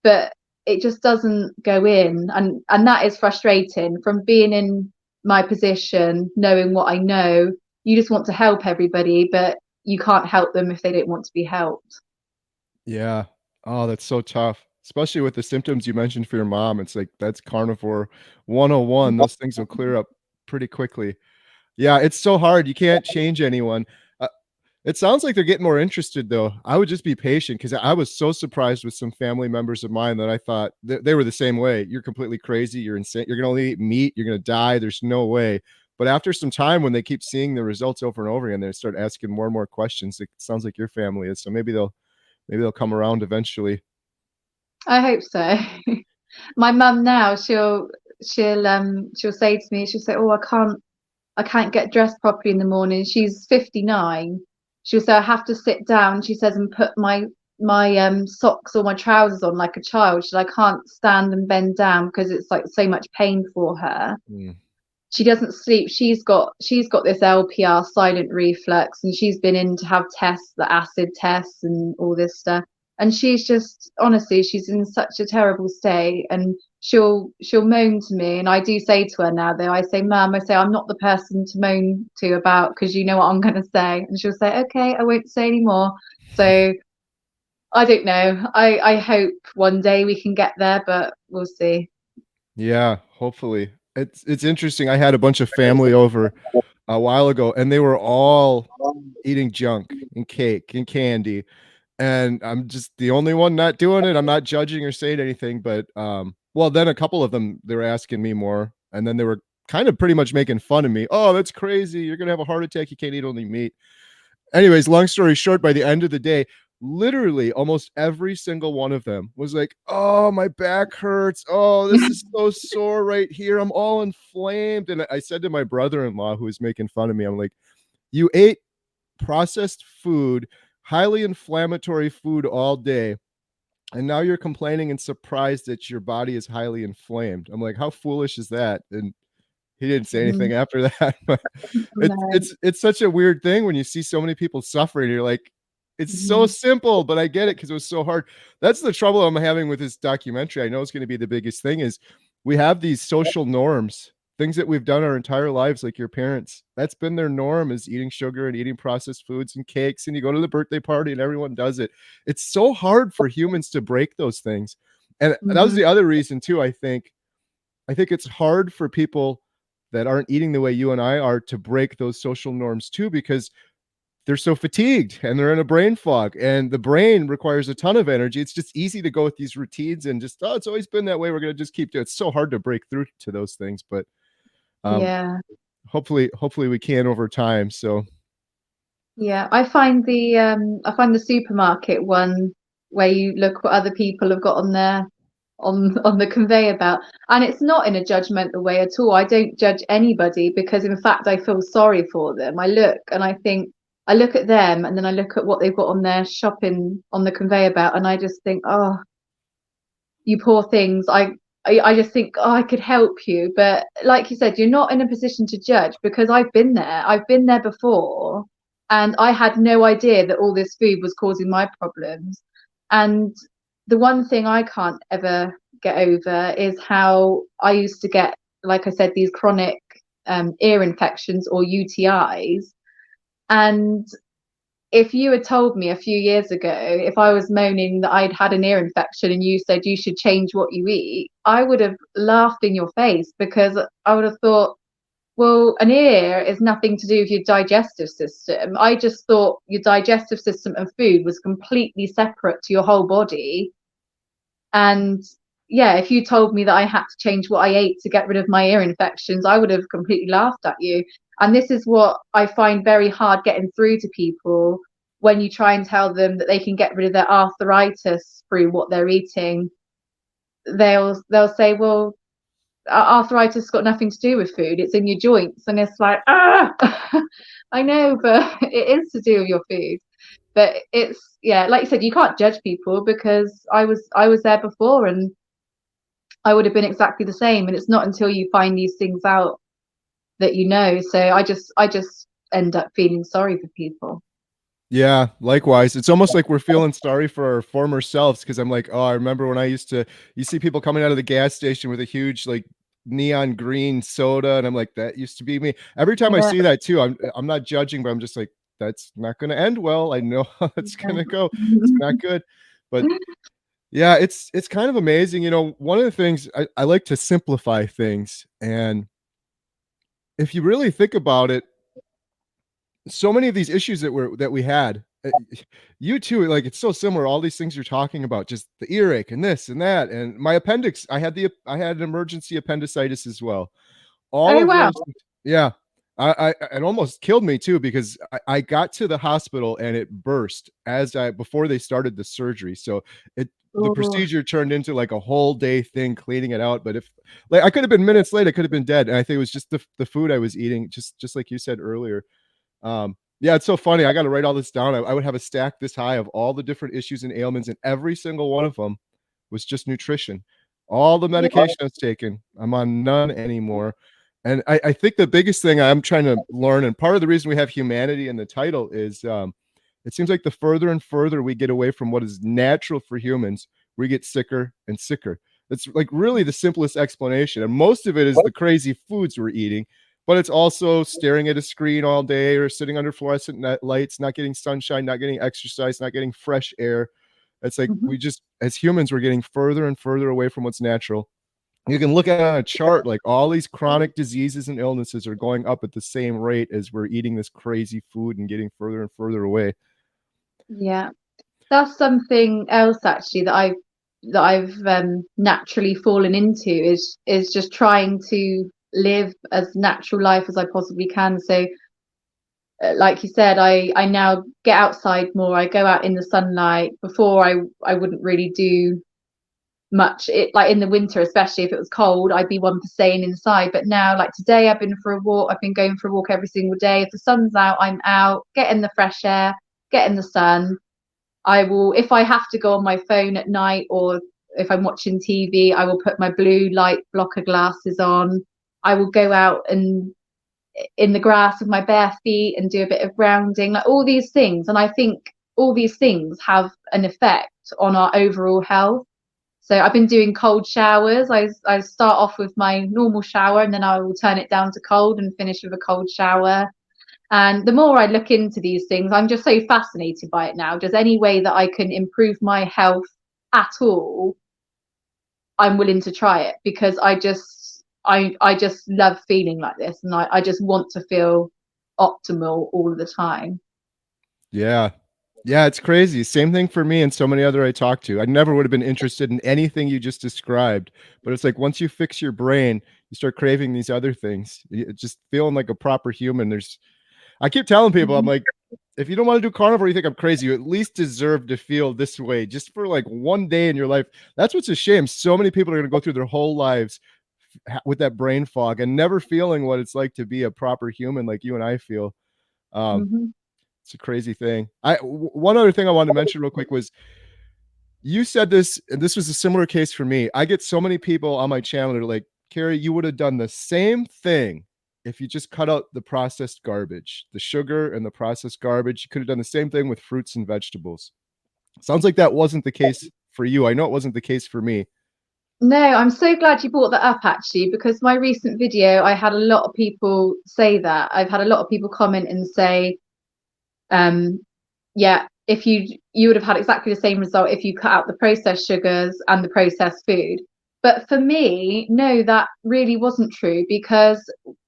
But it just doesn't go in, and that is frustrating. From being in my position, knowing what I know, you just want to help everybody, but you can't help them if they don't want to be helped. Yeah. Oh, that's so tough, especially with the symptoms you mentioned for your mom. It's like that's carnivore 101. Those things will clear up pretty quickly. Yeah, it's so hard. You can't change anyone. Uh, it sounds like they're getting more interested though. I would just be patient because I was so surprised with some family members of mine that I thought they were the same way. You're completely crazy. You're insane. You're going to only eat meat. You're going to die. There's no way. But after some time, when they keep seeing the results over and over again, they start asking more and more questions. It sounds like your family is. So maybe they'll come around eventually. I hope so. My mum now, she'll say to me, she'll say, "Oh, I can't get dressed properly in the morning." She's 59. She'll say, "I have to sit down," she says, "and put my socks or my trousers on like a child." She said, "I can't stand and bend down because it's like so much pain for her." Mm. She doesn't sleep. She's got this LPR, silent reflux, and she's been in to have tests, the acid tests and all this stuff. And she's just, honestly, she's in such a terrible state. And she'll moan to me, and I do say to her now, though, I say, "Mum," I say, "I'm not the person to moan to about, because you know what I'm going to say." And she'll say, "Okay, I won't say anymore." So I don't know. I hope one day we can get there, but we'll see. Yeah, hopefully. It's interesting. I had a bunch of family over a while ago, and they were all eating junk and cake and candy, and I'm just the only one not doing it. I'm not judging or saying anything, but well, then a couple of them they were asking me more, and then they were kind of pretty much making fun of me. Oh, that's crazy. You're gonna have a heart attack. You can't eat only meat. Anyways, long story short, by the end of the day, literally almost every single one of them was like, "Oh, my back hurts. Oh, this is so sore right here. I'm all inflamed." And I said to my brother-in-law who was making fun of me, I'm like, "You ate processed food, highly inflammatory food all day, and now you're complaining and surprised that your body is highly inflamed." I'm like, "How foolish is that?" And he didn't say anything Mhm. after that, but it's No. it's it's such a weird thing when you see so many people suffering, you're like, "It's so Mhm. simple," but I get it because it was so hard. That's the trouble I'm having with this documentary. I know it's gonna be the biggest thing is we have these social norms, things that we've done our entire lives, like your parents. That's been their norm is eating sugar and eating processed foods and cakes, and you go to the birthday party and everyone does it. It's so hard for humans to break those things, and that was Mhm. the other reason too, I think. I think it's hard for people that aren't eating the way you and I are to break those social norms too, because they're so fatigued and they're in a brain fog and the brain requires a ton of energy. It's just easy to go with these routines and just, oh, it's always been that way. We're going to just keep doing it. It's so hard to break through to those things, but um, Yeah. hopefully we can over time. So Yeah, I find the supermarket one where you look what other people have got on there on the conveyor belt, and it's not in a judgmental way at all. I don't judge anybody, because in fact I feel sorry for them. I look and I think, I look at them and then I look at what they've got on their shopping on the conveyor belt, and I just think, oh, you poor things. I just think, oh, I could help you. But like you said, you're not in a position to judge because I've been there. I've been there before. And I had no idea that all this food was causing my problems. And the one thing I can't ever get over is how I used to get, like I said, these chronic ear infections or UTIs. And if you had told me a few years ago, if I was moaning that I'd had an ear infection and you said you should change what you eat, I would have laughed in your face because I would have thought, well, an ear is nothing to do with your digestive system. I just thought your digestive system and food was completely separate to your whole body. And yeah, if you told me that I had to change what I ate to get rid of my ear infections, I would have completely laughed at you. And this is what I find very hard getting through to people when you try and tell them that they can get rid of their arthritis through what they're eating. They'll say, well, arthritis has got nothing to do with food. It's in your joints. And it's like, ah, I know, but it is to do with your food. But it's, yeah, like you said, you can't judge people because I was there before and I would have been exactly the same. And it's not until you find these things out that you know. So I just end up feeling sorry for people. Yeah, likewise. It's almost like we're feeling sorry for our former selves because I'm like, oh, I remember when I used to, you see people coming out of the gas station with a huge like neon green soda, and I'm like, that used to be me. Every time I Yeah. see that too, I'm not judging, but I'm just like, that's not going to end well. I know how it's going to go. It's not good. But yeah, it's kind of amazing. You know, one of the things I like to simplify things, and if you really think about it, so many of these issues that we had, you too, like it's so similar. All these things you're talking about, just the earache and this and that, and my appendix. I had an emergency appendicitis as well. All Oh of wow. those, yeah. I it almost killed me too because I got to the hospital and it burst as I before they started the surgery. So it the Oh, procedure turned into like a whole day thing cleaning it out. But if like I could have been minutes late, I could have been dead. And I think it was just the food I was eating, just like you said earlier. Yeah, it's so funny. I got to write all this down. I would have a stack this high of all the different issues and ailments, and every single one of them was just nutrition. All the yeah. medication I was taking, I'm on none anymore. And I think the biggest thing I'm trying to learn, and part of the reason we have humanity in the title is it seems like the further and further we get away from what is natural for humans, we get sicker and sicker. It's like really the simplest explanation. And most of it is the crazy foods we're eating, but it's also staring at a screen all day or sitting under fluorescent lights, not getting sunshine, not getting exercise, not getting fresh air. It's like Mhm. we just, as humans, we're getting further and further away from what's natural. You can look at it on a chart, like all these chronic diseases and illnesses are going up at the same rate as we're eating this crazy food and getting further and further away. Yeah. That's something else actually that I've naturally fallen into is just trying to live as natural life as I possibly can. So like you said, I now get outside more. I go out in the sunlight. Before I wouldn't really do much. It like in the winter, especially if it was cold, I'd be one for staying inside. But now, like today, I've been for a walk. I've been going for a walk every single day. If the sun's out, I'm out, getting the fresh air, getting the sun. I will, if I have to go on my phone at night or if I'm watching TV, I will put my blue light blocker glasses on. I will go out and in the grass with my bare feet and do a bit of grounding, like all these things. And I think all these things have an effect on our overall health. So I've been doing cold showers. I start off with my normal shower and then I will turn it down to cold and finish with a cold shower. And the more I look into these things, I'm just so fascinated by it now. Just any way that I can improve my health at all, I'm willing to try it because I just love feeling like this and I just want to feel optimal all the time. Yeah. Yeah, it's crazy. Same thing for me and so many other I talked to. I never would have been interested in anything you just described, but it's like once you fix your brain, you start craving these other things. Just feeling like a proper human. I keep telling people, I'm Mhm. like, if you don't want to do carnivore, you think I'm crazy, you at least deserve to feel this way just for like one day in your life. That's what's a shame. So many people are going to go through their whole lives with that brain fog and never feeling what it's like to be a proper human like you and I feel. Um, Mhm. it's a crazy thing. One other thing I wanted to mention real quick was You said this, and this was a similar case for me. I get so many people on my channel that are like, Carrie, you would have done the same thing if you just cut out the processed garbage, the sugar and the processed garbage. You could have done the same thing with fruits and vegetables. Sounds like that wasn't the case for you. I know it wasn't the case for me. No, I'm so glad you brought that up actually, because my recent video, I had a lot of people say that. I've had a lot of people comment and say, um, yeah, if you would have had exactly the same result if you cut out the processed sugars and the processed food. But for me, no, that really wasn't true, because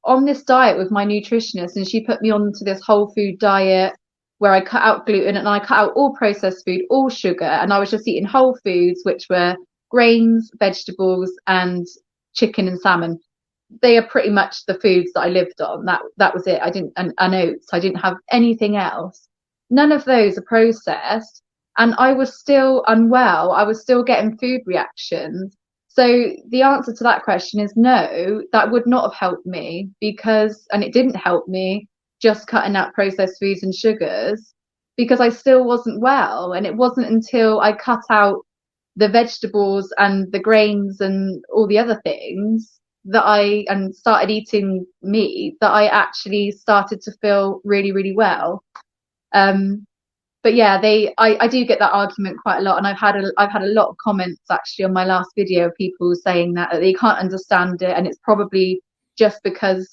on this diet with my nutritionist, and she put me onto this whole food diet where I cut out gluten and I cut out all processed food, all sugar, and I was just eating whole foods, which were grains, vegetables, and chicken and salmon. They are pretty much the foods that I lived on. That was it. I didn't and oats. I didn't have anything else. None of those are processed, and I was still unwell. I was still getting food reactions. So the answer to that question is no, that would not have helped me, because, and it didn't help me just cutting out processed foods and sugars, because I still wasn't well. And it wasn't until I cut out the vegetables and the grains and all the other things that I and started eating meat that I actually started to feel really, really well. Um, but yeah, I do get that argument quite a lot, and I've had a lot of comments actually on my last video of people saying that they can't understand it, and it's probably just because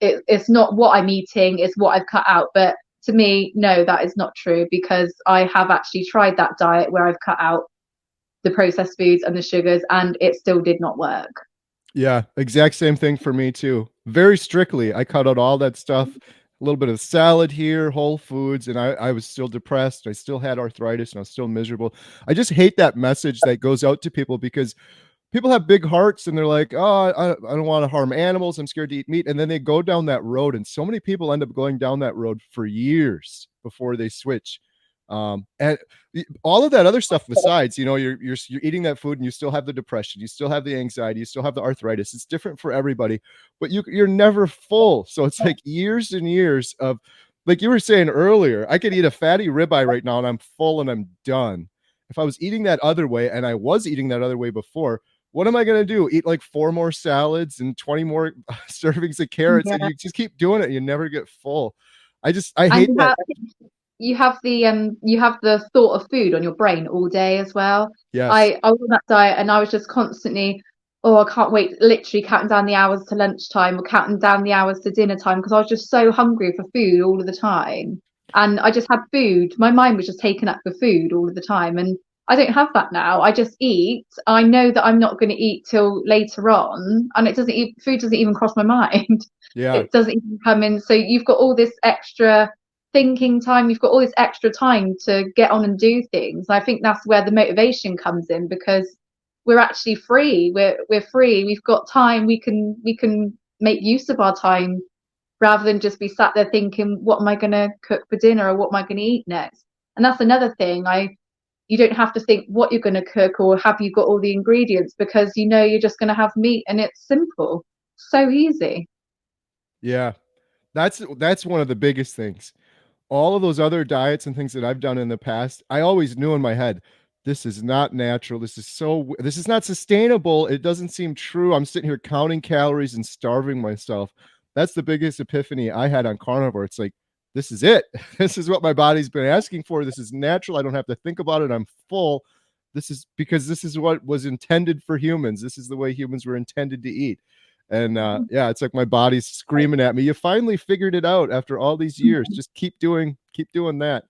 it's not what I'm eating, it's what I've cut out. But to me, no, that is not true, because I have actually tried that diet where I've cut out the processed foods and the sugars, and it still did not work. Yeah, exact same thing for me too. Very strictly, I cut out all that stuff. A little bit of salad here, whole foods, and I was still depressed. I still had arthritis, and I was still miserable. I just hate that message that goes out to people, because people have big hearts and they're like, oh, I don't want to harm animals. I'm scared to eat meat. And then they go down that road. And so many people end up going down that road for years before they switch. And all of that other stuff besides, you know, you're eating that food and you still have the depression, you still have the anxiety, you still have the arthritis. It's different for everybody, but you're never full. So it's like years and years of, like you were saying earlier, I could eat a fatty ribeye right now and I'm full and I'm done. If I was eating that other way, and I was eating that other way before, what am I going to do? Eat like 4 more salads and 20 more servings of carrots, Yeah. and you just keep doing it. You never get full. I And hate that. you have the thought of food on your brain all day as well. Yes. I was on that diet and I was just constantly, oh, I can't wait, literally counting down the hours to lunchtime or counting down the hours to dinner time, because I was just so hungry for food all of the time. And I just had food. My mind was just taken up with food all of the time. And I don't have that now. I just eat. I know that I'm not going to eat till later on, and food doesn't even cross my mind. Yeah. It doesn't even come in. So you've got all this extra thinking time, you've got all this extra time to get on and do things. I think that's where the motivation comes in, because we're actually free. We're free. We've got time. We can make use of our time, rather than just be sat there thinking, what am I going to cook for dinner, or what am I going to eat next? And that's another thing. You don't have to think what you're going to cook or have you got all the ingredients, because you know you're just going to have meat, and it's simple, so easy. Yeah. That's one of the biggest things. All of those other diets and things that I've done in the past, I always knew in my head, this is not natural. This is not sustainable. It doesn't seem true. I'm sitting here counting calories and starving myself. That's the biggest epiphany I had on carnivore. It's like, this is it. This is what my body's been asking for. This is natural. I don't have to think about it. I'm full. This is because this is what was intended for humans. This is the way humans were intended to eat. And yeah, it's like my body's screaming at me. You finally figured it out after all these years. Just keep doing that.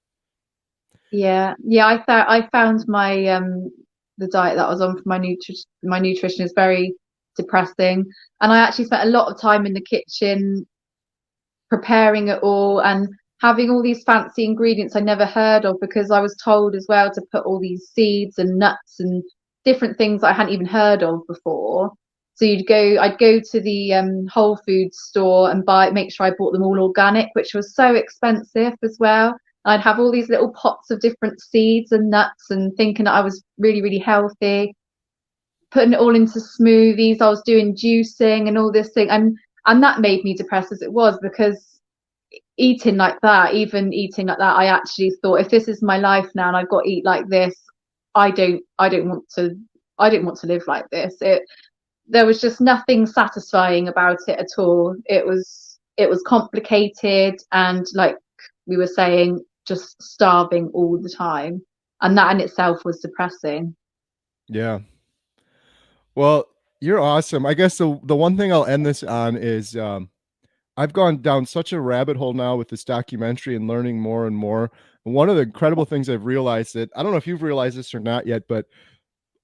Yeah, I found my the diet that I was on for my nutrition is very depressing, and I actually spent a lot of time in the kitchen preparing it all and having all these fancy ingredients I never heard of, because I was told as well to put all these seeds and nuts and different things that I hadn't even heard of before. So I'd go to the Whole Foods store and make sure I bought them all organic, which was so expensive as well. I'd have all these little pots of different seeds and nuts, and thinking that I was really, really healthy, putting it all into smoothies. I was doing juicing and all this thing, and that made me depressed as it was, because even eating like that, I actually thought, if this is my life now and I've got to eat like this, I don't want to, I didn't want to live like this. There was just nothing satisfying about it at all. It was complicated, and like we were saying, just starving all the time, and that in itself was depressing. Yeah. Well, you're awesome. I guess the one thing I'll end this on is I've gone down such a rabbit hole now with this documentary and learning more and more. And one of the incredible things I've realized, that I don't know if you've realized this or not yet, but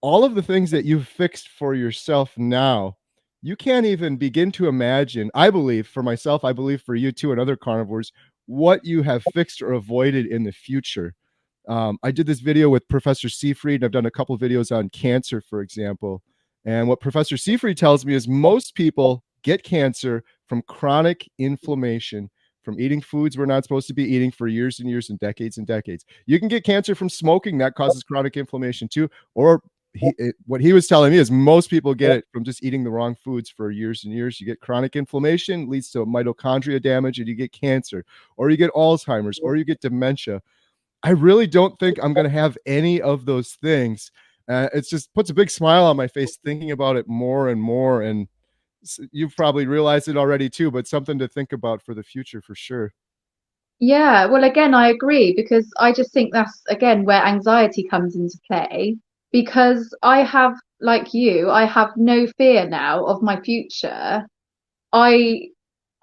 all of the things that you've fixed for yourself now, you can't even begin to imagine. I believe for myself, I believe for you too, and other carnivores, what you have fixed or avoided in the future. I did this video with Professor Seafried, and I've done a couple videos on cancer, for example. And what Professor Seafried tells me is most people get cancer from chronic inflammation, from eating foods we're not supposed to be eating for years and years and decades and decades. You can get cancer from smoking, that causes chronic inflammation too. Or what he was telling me is most people get it from just eating the wrong foods for years and years. You get chronic inflammation, leads to mitochondria damage, and you get cancer, or you get Alzheimer's, or you get dementia. I really don't think I'm going to have any of those things. It's just puts a big smile on my face thinking about it more and more. And you've probably realized it already too, but something to think about for the future for sure. Yeah, well, again, I agree, because I just think that's again where anxiety comes into play. Because I have, like you, I have no fear now of my future. I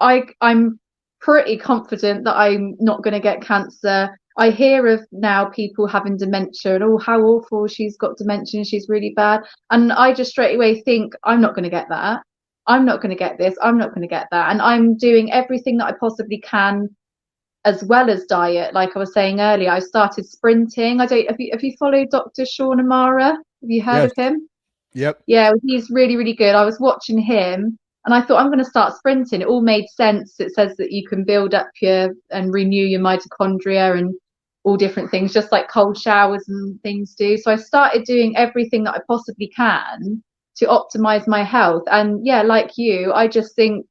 I'm pretty confident that I'm not going to get cancer. I hear of now people having dementia, and oh, how awful, she's got dementia and she's really bad. And I just straight away think, I'm not going to get that. I'm not going to get this. I'm not going to get that. And I'm doing everything that I possibly can, as well as diet. Like I was saying earlier, I started sprinting. I don't, have you followed Dr. Sean Amara? Have you heard Yes. of him? Yep. Yeah, he's really, really good. I was watching him and I thought, I'm going to start sprinting. It all made sense. It says that you can build up your and renew your mitochondria and all different things, just like cold showers and things do. So I started doing everything that I possibly can to optimize my health. And yeah, like you, I just think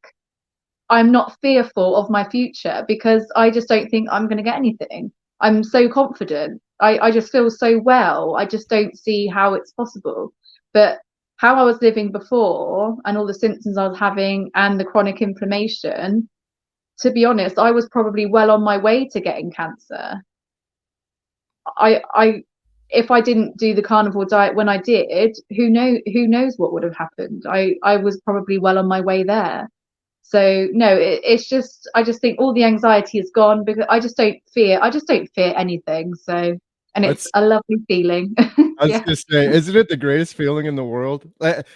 I'm not fearful of my future, because I just don't think I'm going to get anything. I'm so confident. I just feel so well. I just don't see how it's possible. But how I was living before and all the symptoms I was having and the chronic inflammation, to be honest, I was probably well on my way to getting cancer. I if I didn't do the carnivore diet when I did, who knows what would have happened. I was probably well on my way there. So no, it's just, I just think all the anxiety is gone, because I just don't fear anything. So, and it's That's a lovely feeling. I was Yeah. gonna say, isn't it the greatest feeling in the world?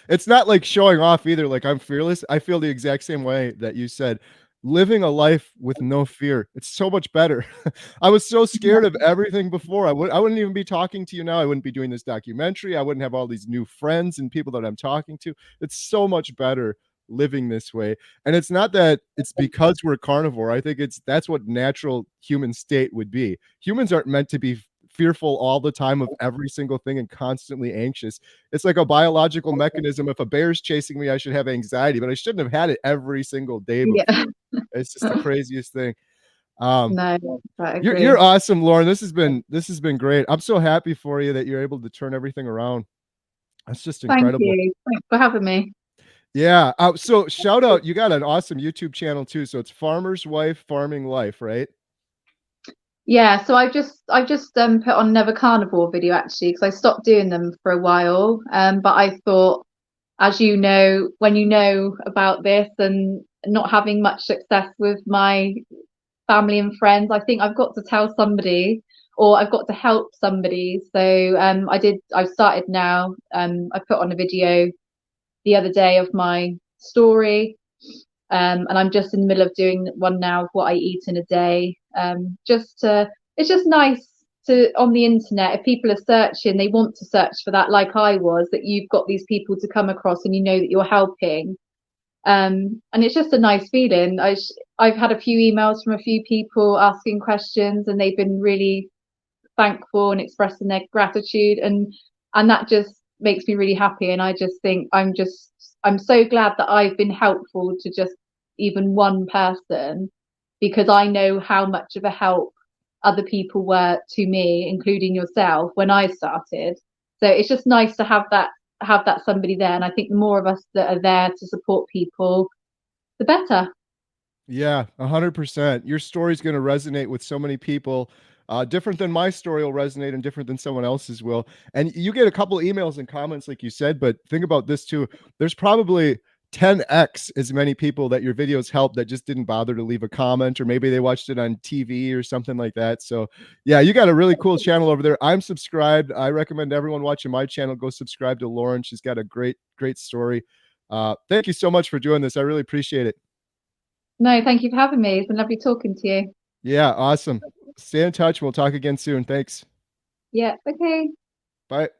It's not like showing off either. Like I'm fearless. I feel the exact same way that you said. Living a life with no fear. It's so much better. I was so scared of everything before. I wouldn't even be talking to you now. I wouldn't be doing this documentary. I wouldn't have all these new friends and people that I'm talking to. It's so much better living this way. And it's not that it's because we're carnivore. I think that's what natural human state would be. Humans aren't meant to be fearful all the time of every single thing and constantly anxious. It's like a biological mechanism. If a bear's chasing me, I should have anxiety, but I shouldn't have had it every single day before. Yeah. It's just the craziest thing. Um, No, I you're agree. awesome, Lauren. This has been great. I'm so happy for you that you're able to turn everything around. That's just Thank incredible. you. Thanks for having me. Yeah. So shout out, you got an awesome YouTube channel too. So it's Farmer's Wife Farming Life, right? Yeah, so I've just put on another carnivore video actually, because I stopped doing them for a while. But I thought, as you know, when you know about this and not having much success with my family and friends, I think I've got to tell somebody, or I've got to help somebody. So I've started now. I put on a video the other day of my story. And I'm just in the middle of doing one now of what I eat in a day. It's just nice to, on the internet, if people are searching, they want to search for that, like I was, that you've got these people to come across and you know that you're helping. And it's just a nice feeling. I've had a few emails from a few people asking questions, and they've been really thankful and expressing their gratitude, and that just makes me really happy. And I just think I'm so glad that I've been helpful to just even one person, because I know how much of a help other people were to me, including yourself, when I started. So it's just nice to have that somebody there. And I think the more of us that are there to support people, the better. Yeah, 100%. Your story's going to resonate with so many people. Different than my story will resonate and different than someone else's will. And you get a couple emails and comments, like you said, but think about this too. There's probably 10x as many people that your videos help that just didn't bother to leave a comment, or maybe they watched it on TV or something like that. So, yeah, you got a really cool channel over there. I'm subscribed. I recommend everyone watching my channel go subscribe to Lauren. She's got a great, great story. Thank you so much for doing this. I really appreciate it. No, thank you for having me. It's been lovely talking to you. Yeah, awesome. Stay in touch. We'll talk again soon. Thanks. Yeah, okay. Bye.